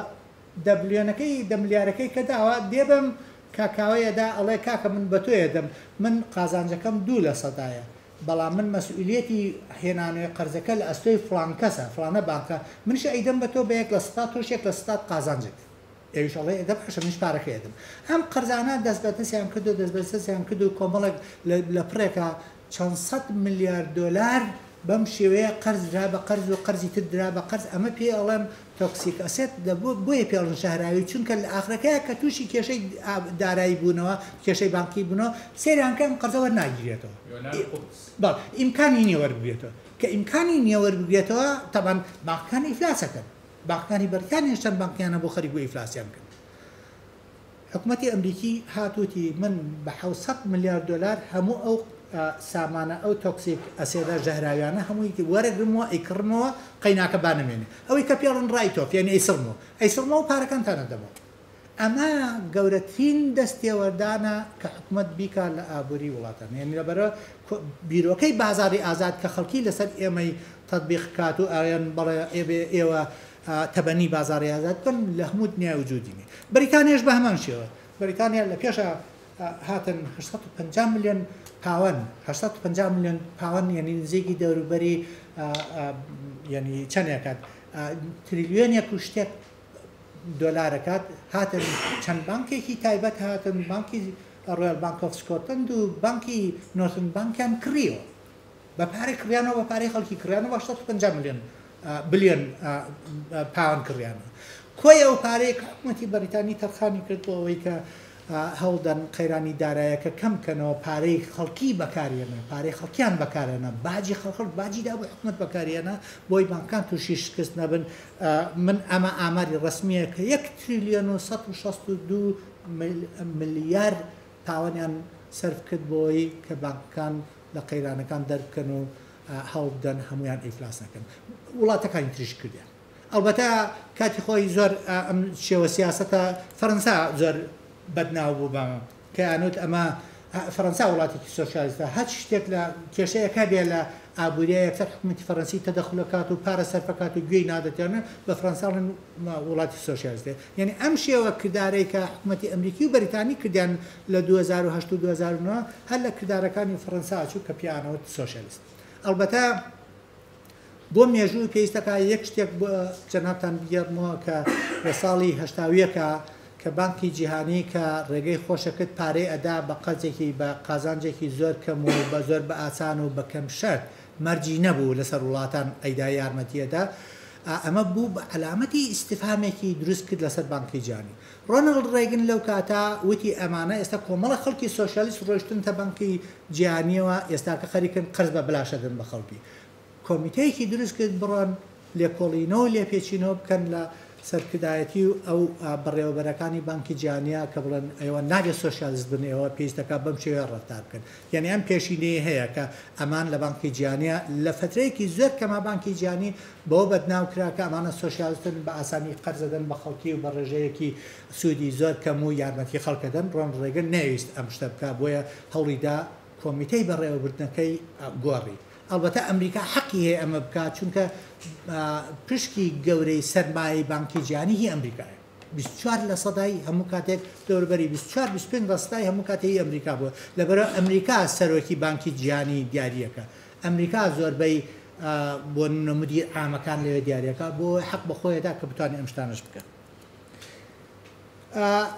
دەبلیۆنەکەی 10 ملیارەکەی کە داوە دێبم کاکاوەیەدا ئەڵێ کاکە من بە تۆیە دەم من قازانجەکەم 2%ە بەڵام من مەسئولیەتی هێنانوێ قەرزەکە لە ئەستۆی فڵان کەسە فڵانە بانکە منش ئەیدەم بە تۆ بە 1% تۆش 1% قازانجێت ئێویشڵێ ئەدە پاشە منش پارەکەیدم ئەم قەرزانە دەست بەدەستیان کرد و دەست بەدەستیان کرد و کۆمەڵێک لە پڕێکە 400 ملیارد دلار بەم شێوەیە قەرز درا بە قەرز و قەرزی تر درا بە قەرز ئەمە پێ ئەڵێم تۆکسیک ئەسێت بۆیە پێڵن شەهراوی چونکە لە ئاخرەکەیە کە تووشی کێشەی دارایی بوونەوە کێشەی بانکی بوونەوە سێریانکە ئەم قەرزە وەرناگیرێتەوە ئیمکانی نییە وەربگرێتەوە کە ئیمکانی نییە وەربگرێتەوە تەبەن بانکەکان ئیفلاسەکەن باقانی بەرکانی هێشتن بانکیانە بۆ خەریک و ئیفلاسیان کرد حکوومەتی ئەمریکی هاتووتی من بە 700 ملیارد دلار هەموو ئەو سامانە ئەو تۆکسیک ئەسێدا ژەهراویانە هەمووی وەرەگرمەوە ئەیکڕمەوە قەیناکە بانەمێنێ ئەوەی کە پێڵن ڕایتۆف یعنی ئەیسڕمەوە پارەکانتانە دەمەوە ئەمە گەورەترین دەستێوەردانە کە حکوومەت بیکات لە ئابووری وڵاتان یعنی لەبەرە بیرۆکەی بازاری ئازاد کە خەڵکی لەسەر ئێمەی تەطبیق کات و ئاەن بەڵێ ئێوە تەبەنی بازاری ئازاد بن لە هەموو دنیای وجودینی بەریتانیاش بە هەمان شێوە بەریتانیا لە پێشە هاتن 850 میلیۆن پاوەن 850 میلیۆن پاوەن یعنی نزیکی دەوروبەری یعنی چەندێکات تریلیۆنێک و شتێک دۆلارەکات هاتن چەند بانکێکی تایبەت هاتن بانکی ڕۆیال بانک ئۆف سکۆتلەند و بانکی نۆرتن بانکیان کڕیەوە بە پارەی کڕیانەوە بە پارەی خەڵکی کڕیانەوە 850 میلیۆن بلیۆن پاوەن کڕیانەوە کۆی ئەو پارەیە کە حکوومەتی بەریتانی تەرخانی کرد بۆ ئەوەی کە هەوڵدان قەیرانی دارایەکە کەم بکەنەوە پارەی خەڵکی بەکارێنە پارەی خەڵکیان بەکارێنە باجی خەڵک باجیدا بۆ حکوومەت بەکارێنە بۆی بانکان تووشی شکست نەبن من ئەمە ئاماری ڕسمیە کە 1 تریلیۆن و 162 ملیارد پاوەنیان سەرف کرد بۆی کە بانکان لە قەیرانەکان دەربکەن و هەوڵ بدەن هەمویان ئیفلاس نەکەن وڵاتەکانی تریش کردیان ئەلبەتە کاتی خۆی زۆر ئەم شێوە سیاسەتە فەرەنسا زۆر بەدناو بوو بەمە کەیانوت ئەمە فەرەنسا وڵاتێکی سۆسیالیستە هەچ شتێک لە کێشەیەکە بێ لە ئابوووریە یەکسەر حکوومەتی فەرەنسی تەدەخولەکات و پارە سەرفەکات و گوێی نادەتێنن بە فەرەنساڵن وڵاتی سۆسیالیستە یعنی ئەم شێوە کردارەی کە حکوومەتی ئەمریکی و بەریتانی کردیان لە 2008 و 2009 هەر لە کردارەکانی فەرەنسا چوو کە پیانەوە سۆسیالیست ئەلبەتە بۆ مێژووی پێویستەکە یەک شتێک بۆ جەنابتان بگێڕمەوە کە لە ساڵی هەشتاویەکە کە بانکی جیهانی کە ڕێگەی خۆشەکرد پارەی ئەدا بە قەرزێکی بە قازانجێکی زۆر کەم و بە زۆر بە ئاسان و بە کەم شەر مەرجی نەبوو لەسەر وڵاتان ئەیدا یارمەتیەدا ئەمە بوو بە عەلامەتی ئیستیفهامێکی دروست کرد لەسەر بانکی جیهانی ڕۆناڵد ڕێگن لەو کاتا وتی ئەمانە ئێستا کۆمەڵە خەڵکی سۆشیالیست ڕۆیشتنتە بانکی جیهانیەوە ئێستاکە خەریکن قەرز بە بلاشەدن بە خەڵکی کۆمیتەیەکی دروست کرد بڕۆن لێکۆڵینەوە لێپێچینەوە بکەن لە سەرکردایەتی و ئەو بەڕێوەبەرەکانی بانکی جیهانیا کە بڵێن ئێوە نابێت سۆشیالیست بن ئێوە پێویستەکە بەم شێوەیە ڕەفتار بکەن یعنی ئەم پێشینەیە هەیە کە ئەمان لە بانکی جیهانیا لە فترەیەکی زۆر کەما بانکی جیهانی بەوە بەدناو کرا کە ئەمانە سۆشیالیستن بە ئاسانی قەرزەدەن بە خەڵکی و بە ڕێژەیەکی سوودی زۆر کەم و یارمەتی خەڵکەدەن ڕۆناڵد ڕێگن نەویست ئەم شتە بکە بۆیە هەوڵیدا کۆمیتەی بەڕێوەبردنەکەی گۆڕی ئەلبەتە ئەمریکا حەقی هەیە ئەمە بکات چونکە پشکی گەورەی سەرمایەی بانکی جیهانی هی ئەمریکایە 24% هەموو کاتێک دەوروبەری 24-25% هەموو کاتێکی ئەمریکا بووە لەبەرەوە ئەمریکا سەرۆکی بانکی جیهانی دیاریەکە ئەمریکا زۆربەی بۆ نمودی ئامەکان لەوێ دیارەکە بۆ حەق بەخۆیەدا کە بتوانێت ئەم شتانەش بکەن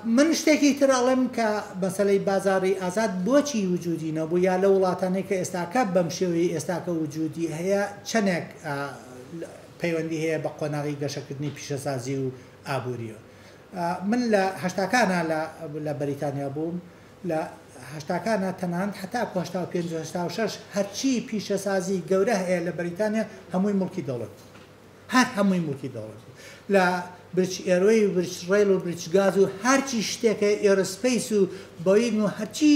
من شتێکی تر ئەڵێم کە مەسەلەی بازاڕی ئازاد بۆچی وجودی نەبوو یا لە وڵاتانەی کە ئێستاکە بەم شێوەی ئێستاکە وجودی هەیە چەندێک پەیوەندی هەیە بە قۆناغی گەشەکردنی پیشەسازی و ئابوووریەوە من لە هەشتاکانە لە بەریتانیا بووم لە هەشتاکانە تەنانەت هەتا 85-86 هەرچی پیشەسازی گەورە هەیە لە بەریتانیا هەمووی مڵکی دەوڵەت هەر هەمووی مڵکی دەوڵەت لە برچ ئێرۆی و برچ ڕێل و برچ گاز و هەرچی شتێکە ئێرۆسپەیس و بۆیین و هەرچی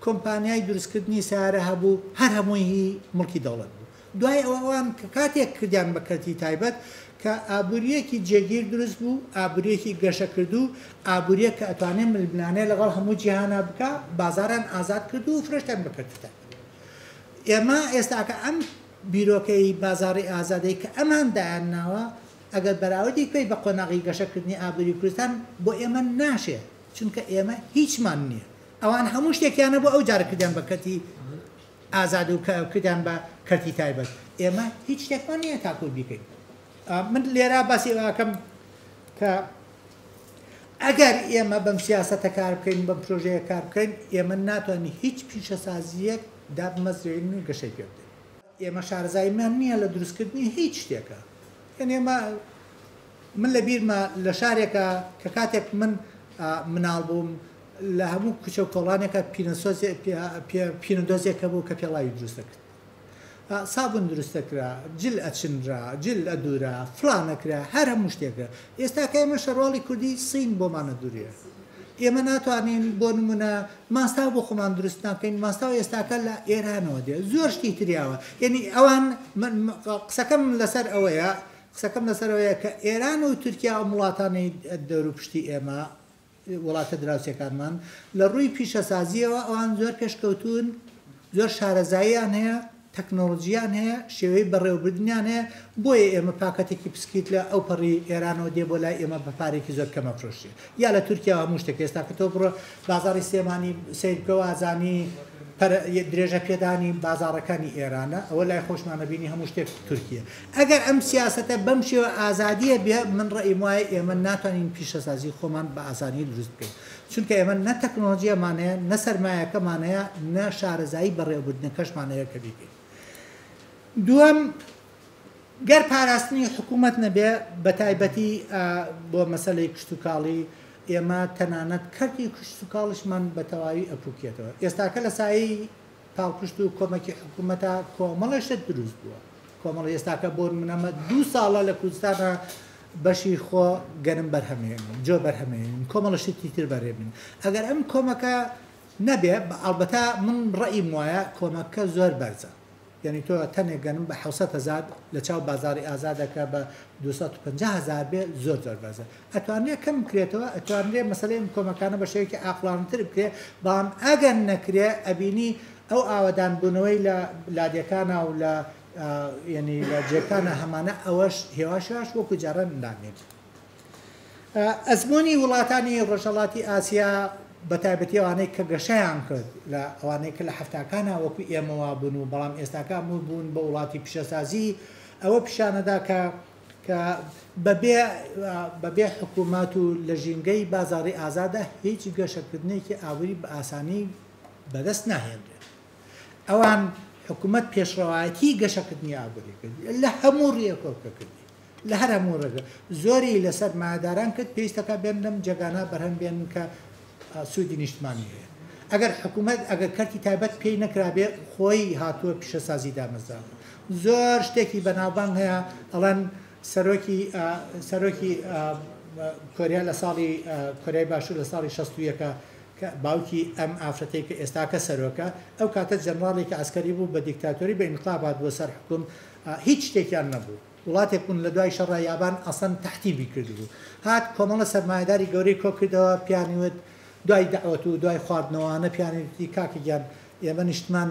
کۆمپانیای دروستکردنی سیارە هەبوو هەر هەمووی مڵکی دەوڵەت بوو دوای ئەوان کە کاتێک کردیان بە کەرتی تایبەت کە ئابوووریەکی جێگیر دروست بوو ئابوووریەکی گەشەکرد و ئابوووریە کە ئەتوانێت ملبنانەیە لەگەڵ هەموو جیهانە بکە بازاران ئازاد کرد و فرۆشتیان بە کەرتی تایبەت ئێمە ئێستاکە ئەم بیرۆکەی بازاڕی ئازادەی کە ئەمان دایانناوە ئەگەر بەراوردی کوێی بە قۆناغی گەشەکردنی ئابووری کوردستان بۆ ئێمە ناشێ چونکە ئێمە هیچمان نییە ئەوان هەموو شتێکیانە بۆ ئەو جارەکردیان بە کەرتی ئازاد و کردیان بە کەرتی تایبەت ئێمە هیچ شتێکمان نییە تاکۆ بیکەین من لێرە باسی ئەوەکەم کە ئەگەر ئێمە بەم سیاسەتە کار بکەین بەم پرۆژەیە کار بکەین ئێمە ناتوانین هیچ پیشەسازیەک دابمەزرێن و گەشەی پێ بدەین ئێمە شارەزاییمان نییە لە دروستکردنی هیچ شتێکە یعنی من لە بیرمە لە شارێکە کە کاتێک من مناڵ بووم لە هەموو کوچە و کۆڵانێکە پیرەندۆزێکە بوو کە پێڵاوی دروستە کرد سابون دروستەکرا جل ئەچنرا جل ئەدورا فلانەکرا هەر هەموو شتێکە ئێستا کە ئێمە شەڕواڵی کوردی سین بۆمانە دوورە ئێمە ناتوانین بۆ نمونە ماستا بۆ خۆمان دروست ناکەین ماستا و ئێستاکە لە ئێرانەوە دێ زۆر شتی تریاوە یعنی ئەوان قسەکەم لەسەر ئەوەیە قسەکەم لەسەرەوەیە کە ئێران و تورکیا و وڵاتانی دەوروپشتی ئێمە وڵاتە دراوسەکانمان لە ڕووی پیشەسازیەوە ئەوان زۆر پێشکەوتون زۆر شارەزاییان هەیە تەکنۆلۆژیان هەیە شێوەی بەڕێوەبردنیان هەیە بۆیە ئێمە پاکەتێکی پسکیت لە ئەو پەڕی ئێرانەوە دێ بۆ لای ئێمە بە پارێکی زۆر کەمە فرۆشی یا لە تورکیا هەموو شتێک ئێستا کە تۆ بڕۆ بازاڕی سێمانی سیرکەوە ئازانی درێژە پێدانی بازاڕەکانی ئێرانە ئەوە لای خۆشمانە بینی هەموو شتێک تورکیە ئەگەر ئەم سیاسەتە بەم شێوە ئازادیە بێ من ڕێیم وایە ئێمە ناتوانین پیشەسازی خۆمان بە ئاسانی دروست بکەین چونکە ئێمە نە تەکنۆلۆژیەمانەیە نە سەرمایەکەمانەیە نە شارەزایی بەڕێوەبردنەکەشمانەیە کە بیکەین دووەم گەر پاراستنی حکوومەت نەبێ بە تایبەتی بۆ مەسەلەی کشتتوکاڵی ئێمە تەنانەت کەرتی کشتتوکاڵشمان بە تەواوی ئەپوکێتەوە ئێستاکە لە سایی پاڵکشت و کۆمەکی حکوومەتە کۆمەڵەشت دروست بووە کۆمەڵ ئێستاکە بۆ منەمە 2 ساڵە لە کوردستانە بەشی خۆ گەرم بەرهەمێن جۆ بەرهەمێن کۆمەڵەشتی تر بەرێبن ئەگەر ئەم کۆمەکە نەبێ ئەلبەتە من ڕەئیم وایە کۆمەکە زۆر بەرزە یعنی تۆ تەنێک گەنم بە 600,000 لە چاو بازاری ئازادەکە بە 250,000 بێ زۆر بەزە ئەتوانێت کەم بکرێتەوە ئەتوانرێت مەسەلەی کۆمەکانە بە شێوەیەکی ئاقلانتر بکرێت بەڵام ئەگەر نەکرێ ئەبینی ئەو ئاوەدان بوونەوەی لە لادیەکانە و لە ینی لە جێکانە هەمانە ئەوەش هێواشاش وەکو جاران نامێت. ئەزمموی وڵاتانی ڕۆژهەڵاتی ئاسیا بە تایبەتی ئەوانەی کە گەشەیان کرد لە ئەوانەی کە لە هەفتاکانە وەکو ئێمەوا بوون و بەڵام ئێستاکان بوون بە وڵاتی پیشەسازی ئەوە پیشانەدا کە بەبێ حکوومەت و لە ژینگەی بازاری ئازادە هیچ گەشەکردنێکی ئاوری بە ئاسانی بەدەست ناهێنرێت. ئەوان حکوومەت پێشڕەوایەتی گەشەکردنی ئابووری کرد لە هەموو ڕێکۆکەکردی لە هەر هەموو ڕێگە زۆری لەسەر ماداران کرد پێویستەکە بێن لەم جێگانە بەرهەم بێن کە سوودی نیشتمانی هەیە. ئەگەر حکوومەت ئەگەر کەرتی تایبەت پێی نەکرابێ خۆی هاتووە پیشەسازی دامەزراوە. زۆر شتێکی بەناوبانگ هەیە ئەڵەن سەرۆکی کۆریا لە ساڵی کۆریای باشوور لە ساڵی 61 کە باوکی ئەم ئافرەتەی کە ئێستاکە سەرۆکە ئەو کاتە جەنراڵێکی ئاسکەری بوو بە دیکتاتۆری بە ئینقلاب بۆ سەر حکوم هیچ شتێکیان نەبوو. وڵاتێک بوون لە دوای شەڕە یابان ئەسەن تەحتیبی کردبوو. هات کۆمەڵە سەرمایه‌داری گەورەی کۆ کردەوە پیانیوت دوای دەعوەت و دوای خواردنەوەوانە پیانێتی کاکەگیان ئێمە نیشتمان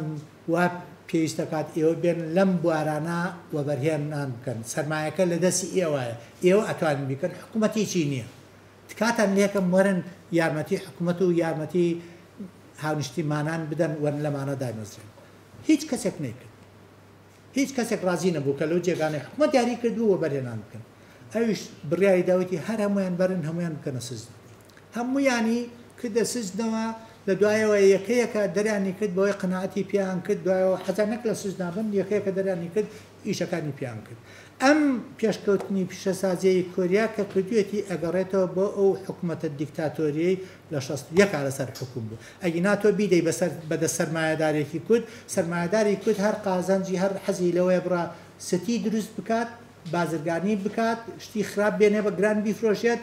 وا پێویستەکات ئێوە بێن لەم بوارانە وەبەرهێنان بکەن سەرمایەکە لە دەستی ئێوەیە ئێوە ئەتوانین بیکەن حکوومەتێکی نییە تکاتان لێکم وەرن یارمەتی حکوومەت و یارمەتی هاونیشتیمانان بدەن وەرن لەمانە دامەزرێن هیچ کەسێک نەیکرد هیچ کەسێک ڕازی نەبوو کە لەو جێگانەی حکوومەت یاری کردو وەبەرهێنان بکەن ئەویش بڕیاری داوەتی هەر هەمویان بەرن هەمویان بکەنە سزن هەمویانی کردە سزنەوە لە دوایەوە یەکەیەکە دەرانی کرد بۆی قەناعەتی پیان کرد دوایەوە حەزانەک لە سوزنابن یەکەیەکە دەرانی کرد ئیشەکانی پیان کرد ئەم پێشکەوتنی پیشەسازیی کۆریا کە کردوێتی ئەگەڕێتەوە بۆ ئەو حکوومەتە دیکتاتۆریەی لە 61 لەسەر حکوم بوو ئەگی ناتۆ بیدەی بەدە سەرمایه‌دارێکی کورد سەرمایه‌داری کورد هەر قازانجی هەر حەزی لەوەیە بڕا ستی دروست بکات بازرگانی بکات شتی خراپ بێنێ بە گران بیفرۆشێت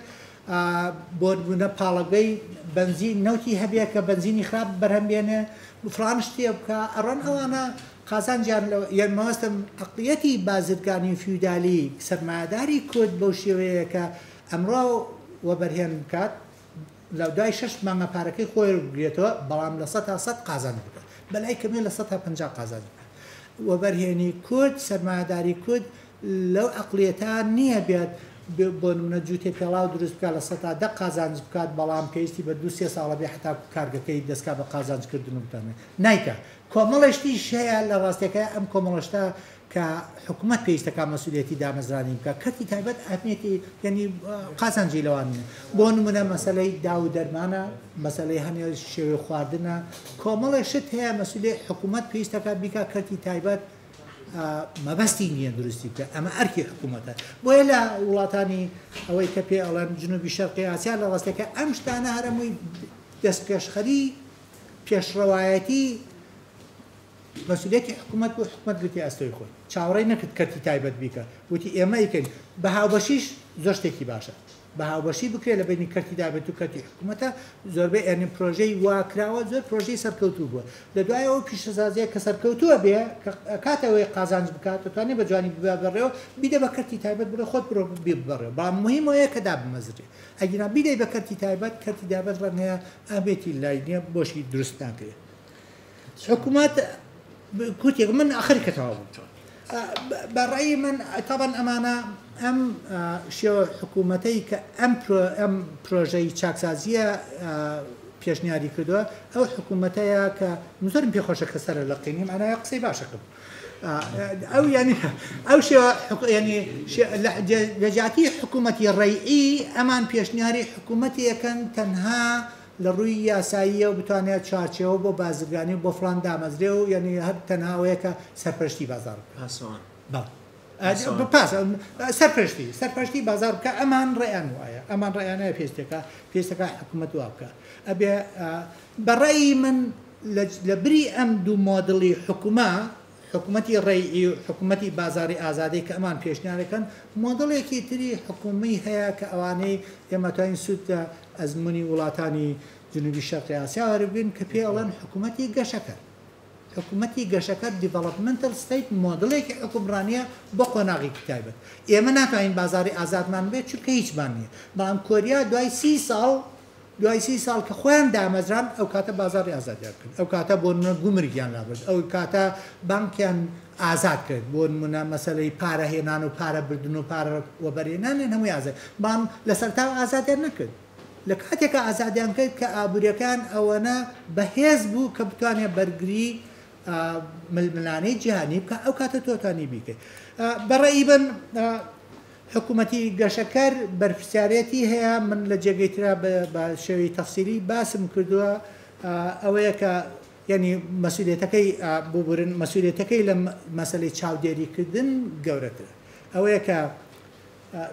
بۆ بوونە پاڵەگەی بنزین نەوتی هەبێ کە بنزینی خراپ بەرهەم بێنێ فلان شتێ بکە ئەڕەن ئەوانە قازانجیان یانمەوەستم عەقڵیەتی بازرگانی فیودالی سەرمایه‌داری کورد بەو شێوەیە کە ئەمڕۆ وەبەرهێن بکات لە دوای 6 مانگە پارەکەی خۆی بگرێتەوە بەڵام لە 100 تا 100 قازان بکات بەلای کەمێ لە 100 تا 50 قازان بکات وەبەرهێنی کورد سەرمایه‌داری کورد لەو عەقڵیەتە نییە بێت بۆ نمونە جووتێ پێڵاو دروست بکات لە 100 تا 10 قازانج بکات بەڵام پێویستی بە 2-3 ساڵە بێ حتا کارگەکەی دەستکا بە قازانجکردن بتانێت نایکە کۆمەڵشتی شەیە لە ڕاستەکە ئەم کۆمەڵشتا کە حکوومەت پێویستەکە مەسئولیەتی دامەزرانی بکە کەتی تایبەت ئەهمیەتی یعنی قازانجی لەوان بۆ نمونە مەسەلەی داو دەرمانە مەسەلەی هەنێ شێوەی خواردنە کۆمەڵی شت هەیە مەسئولیت حکوومەت پێویستەکە بیکە کەتی تایبەت مەبەستی نییە دروستی بکە ئەمە ئەرکی حکوومەتە بۆیە لە وڵاتانی ئەوەی کە پێ ئەڵەن جنوبی شەرقی ئاسیا لە ڕاستەکە ئەم شتانە هەرمووی دەستپێشخەری پێشڕەوایەتی مەسئولیەتی حکوومەت بۆ حکوومەت گرتی ئەستۆی خۆی چاوەڕێی نەکرد کەرتی تایبەت بیکە وتی ئێمە ئیکەین بە هاوبەشیش زۆر شتێکی باشە بە هاوبەشی بکرێت لە بینی کەرتی تایبەت و کەرتی حکوومەتە زۆربەی ئەنی پرۆژەی واکراوە زۆر پرۆژەی سەرکەوتوو بووە لە دوایەوە پیشەسازیە کە سەرکەوتووە بێ کاتەوەی قازانج بکات دەتوانێت بە جوانی ببەڕێەوە بیدە بە کەرتی تایبەت بڕە خۆت بڕۆ ببەڕێ بەڵام مهمەیە کە دابمەزرێ ئەگینا بیدەی بە کەرتی تایبەت کەرتی تایبەت ڕەنگەیە ئابێتی لای نییە بۆشی دروست ناکرێت حکوومەت کوتێک من ئاخری کەتەوە بوو بەڕێی من تابان ئەمانە ئەم شێوە حکوومەتەی کە ئەم پرۆژەی چاکسازیە پێشنیاری کردووە ئەو حکوومەتەیە کە زۆرم پێخۆشە کە سەرە لە قینیم ئەنایە قسەی باشەکەم ئەو ینی ئەو شێوە ینی لەجاتی حکوومەتی ڕێئی ئەمان پێشنیاری حکوومەتی یەکەن تەنها لە ڕووی یاساییە و بتوانێت چارچەوە بۆ بازرگانی بۆ فلان دامەزرێ و یعنی هەر تەنهاوەیە کە سەرپەرشتی بازار سەرپەرشتی بازار بکە ئەمان ڕێیان وایە ئەمان ڕێیانەیە پێستەکە حکوومەت وا بکە ئەبێ بەڕێی من لە بری ئەم دوو مۆدڵی حکوومەتی ڕێئی و حکوومەتی بازاری ئازادی کە ئەمان پێشنیارەکەن مۆدڵێکی تری حکوومی هەیە کە ئەوانەی ئێمەتوانین سوودە ئەزمموی وڵاتانی جنوبی شەرقی ئاسیا وەربگرن کە پێڵەن حکوومەتی گەشەکە حکوومەتی گەشەکە دیڤڵپمنتال ستیت مۆدلێکی حکومڕانیە بۆ قۆناغی تایبەت ئێمە ناتوانین بازاری ئازادمان بێت چونکە هیچمان نییە بەڵام کۆریا دوای 30 ساڵ کە خۆیان دامەزران ئەو کاتە بازاری ئازادیان کرد ئەو کاتە بۆ گومرگیان لابرد ئەو کاتە بانکیان ئازاد کرد بۆ نمونە مەسەلەی پارەهێنان و پارە بردن و پارە وەبەرهێنان هەمووی ئازاد بام لە سەرتاوە ئازادیان نەکرد لە کاتێکە ئازادیان کرد کە ئابوووریەکان ئەوەنە بەهێز بوو کە بتوانێت بەرگری ململانەی جیهانی بکە ئەو کاتە تۆتانی بیکەیت بەڕێی بن حکوومەتی گەشەکەر بەرپرسیارەتی هەیە من لە جێگەیترا بە شێوەی تەفسیری باسم کردووە ئەوەیە کە یعنی مەسئولیەتەکەی بۆ برن مەسئولیەتەکەی لە مەسەلەی چاودێریکردن گەورەترە ئەوەیە کە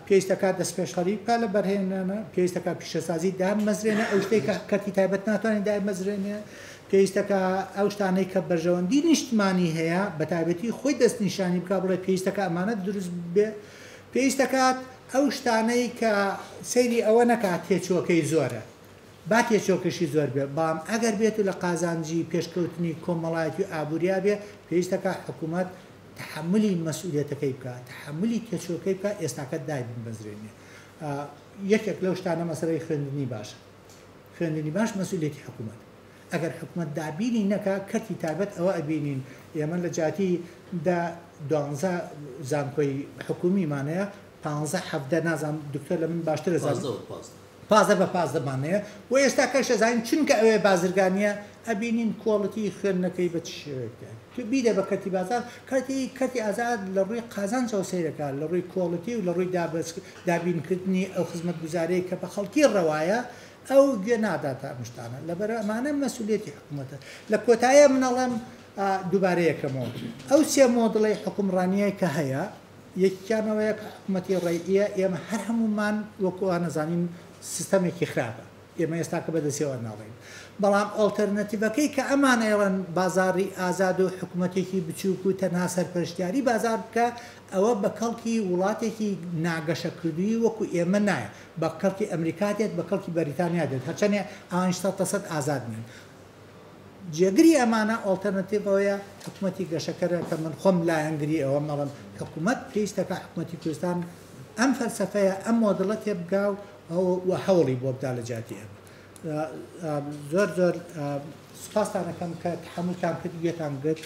پێویستەکە دەستپێشخەری بکە لە بەرهێنانە پێویستەکە پیشەسازی دامەزرێنە ئەو شتێک کە کەتی تایبەت ناتوانێت دامەزرێنێ پێویستەکە ئەو شتانەی کە بەرژەوەندی نیشتمانی هەیە بە تایبەتی خۆی دەست نیشانی بکە بڵێ پێویستەکە ئەمانە دروست بێ پێویستەکات ئەو شتانەی کە سەیری ئەوە نەکات تێچۆکەی زۆرە با تێچۆکەشی زۆر بێ بام ئەگەر بێت و لە قازانجی پێشکەوتنی کۆمەڵایەتی و ئابووریا بێ پێویستەکە حکوومەت تحملی مەسئولیەتەکەی بکە تحملی تێچۆکەی بکە ئێستاکە دای بنبەزرێنێ یەکێک لەو شتانە مەسەلەی خوێندنی باشە خوێندنی باش مەسئولیەتی حکوومەت ئەگەر حکوومەت دابینی نەکە کەتی تایبەت ئەوە ئەبینین ئێمە لە جاتی دوانزە زانکۆی حکومیمانەیە 15 نازانم دکتۆر لە من باشتر پازە بە پازدەمانەیە و ئێستا کەشە زانین چونکە ئەوێ بازرگانیە ئەبینین کۆڵەتی خوێندنەکەی بە چ شێوەیەکە تو بیدە بە کەتی بازار کەتی ئازاد لە ڕووی قازانجەوە سەیرەکە لە ڕووی کۆڵەتی و لە ڕووی دابینکردنی ئەو خزمەتگوزارەیە کە بە خەڵکی ڕەوایە ئەو گوێ نادات تا مشتانە لەبەر ئەمانە مەسئولیەتی حکوومەتە لە کۆتاییە منەڵێم دووبارەیەکەمەوە ئەو سێ مۆدڵی حکومڕانیە کە هەیە یەکیانەوەیە حکوومەتی ڕێیە ئێمە هەر هەمومان وەکووان نەزانین سیستەمێکی خراپە ئێمە ئێستا کە بەدەستیەوە ناڵێن بەڵام ئۆڵتەرنەتیڤەکەی کە ئەمان ئێڵەن بازاری ئازاد و حکوومەتێکی بچووک و تەنها سەرپەرشتیاری بازار بکە ئەوە بە کەڵکی وڵاتێکی ناگەشەکردووی وەکو ئێمە نایە بە کەڵکی ئەمریکاتێت بە کەڵکی بەریتانیا دێت هەرچەندێ ئەوان 100% ئازاد نین جێگری ئەمانە ئۆڵتەرنەتیڤەوەیە حکوومەتی گەشەکەرە کە من خۆم لایەنگری ئەوە مەڵم حکوومەت پێویستەکە حکوومەتی کوردستان ئەم فەلسەفەیە ئەم مۆدڵە تێبگا و هەوڵی بۆ بدا لە جاتی ئەمە زۆر زۆر سپاستانەکەم کە تحملتان کرد گوێتان گرت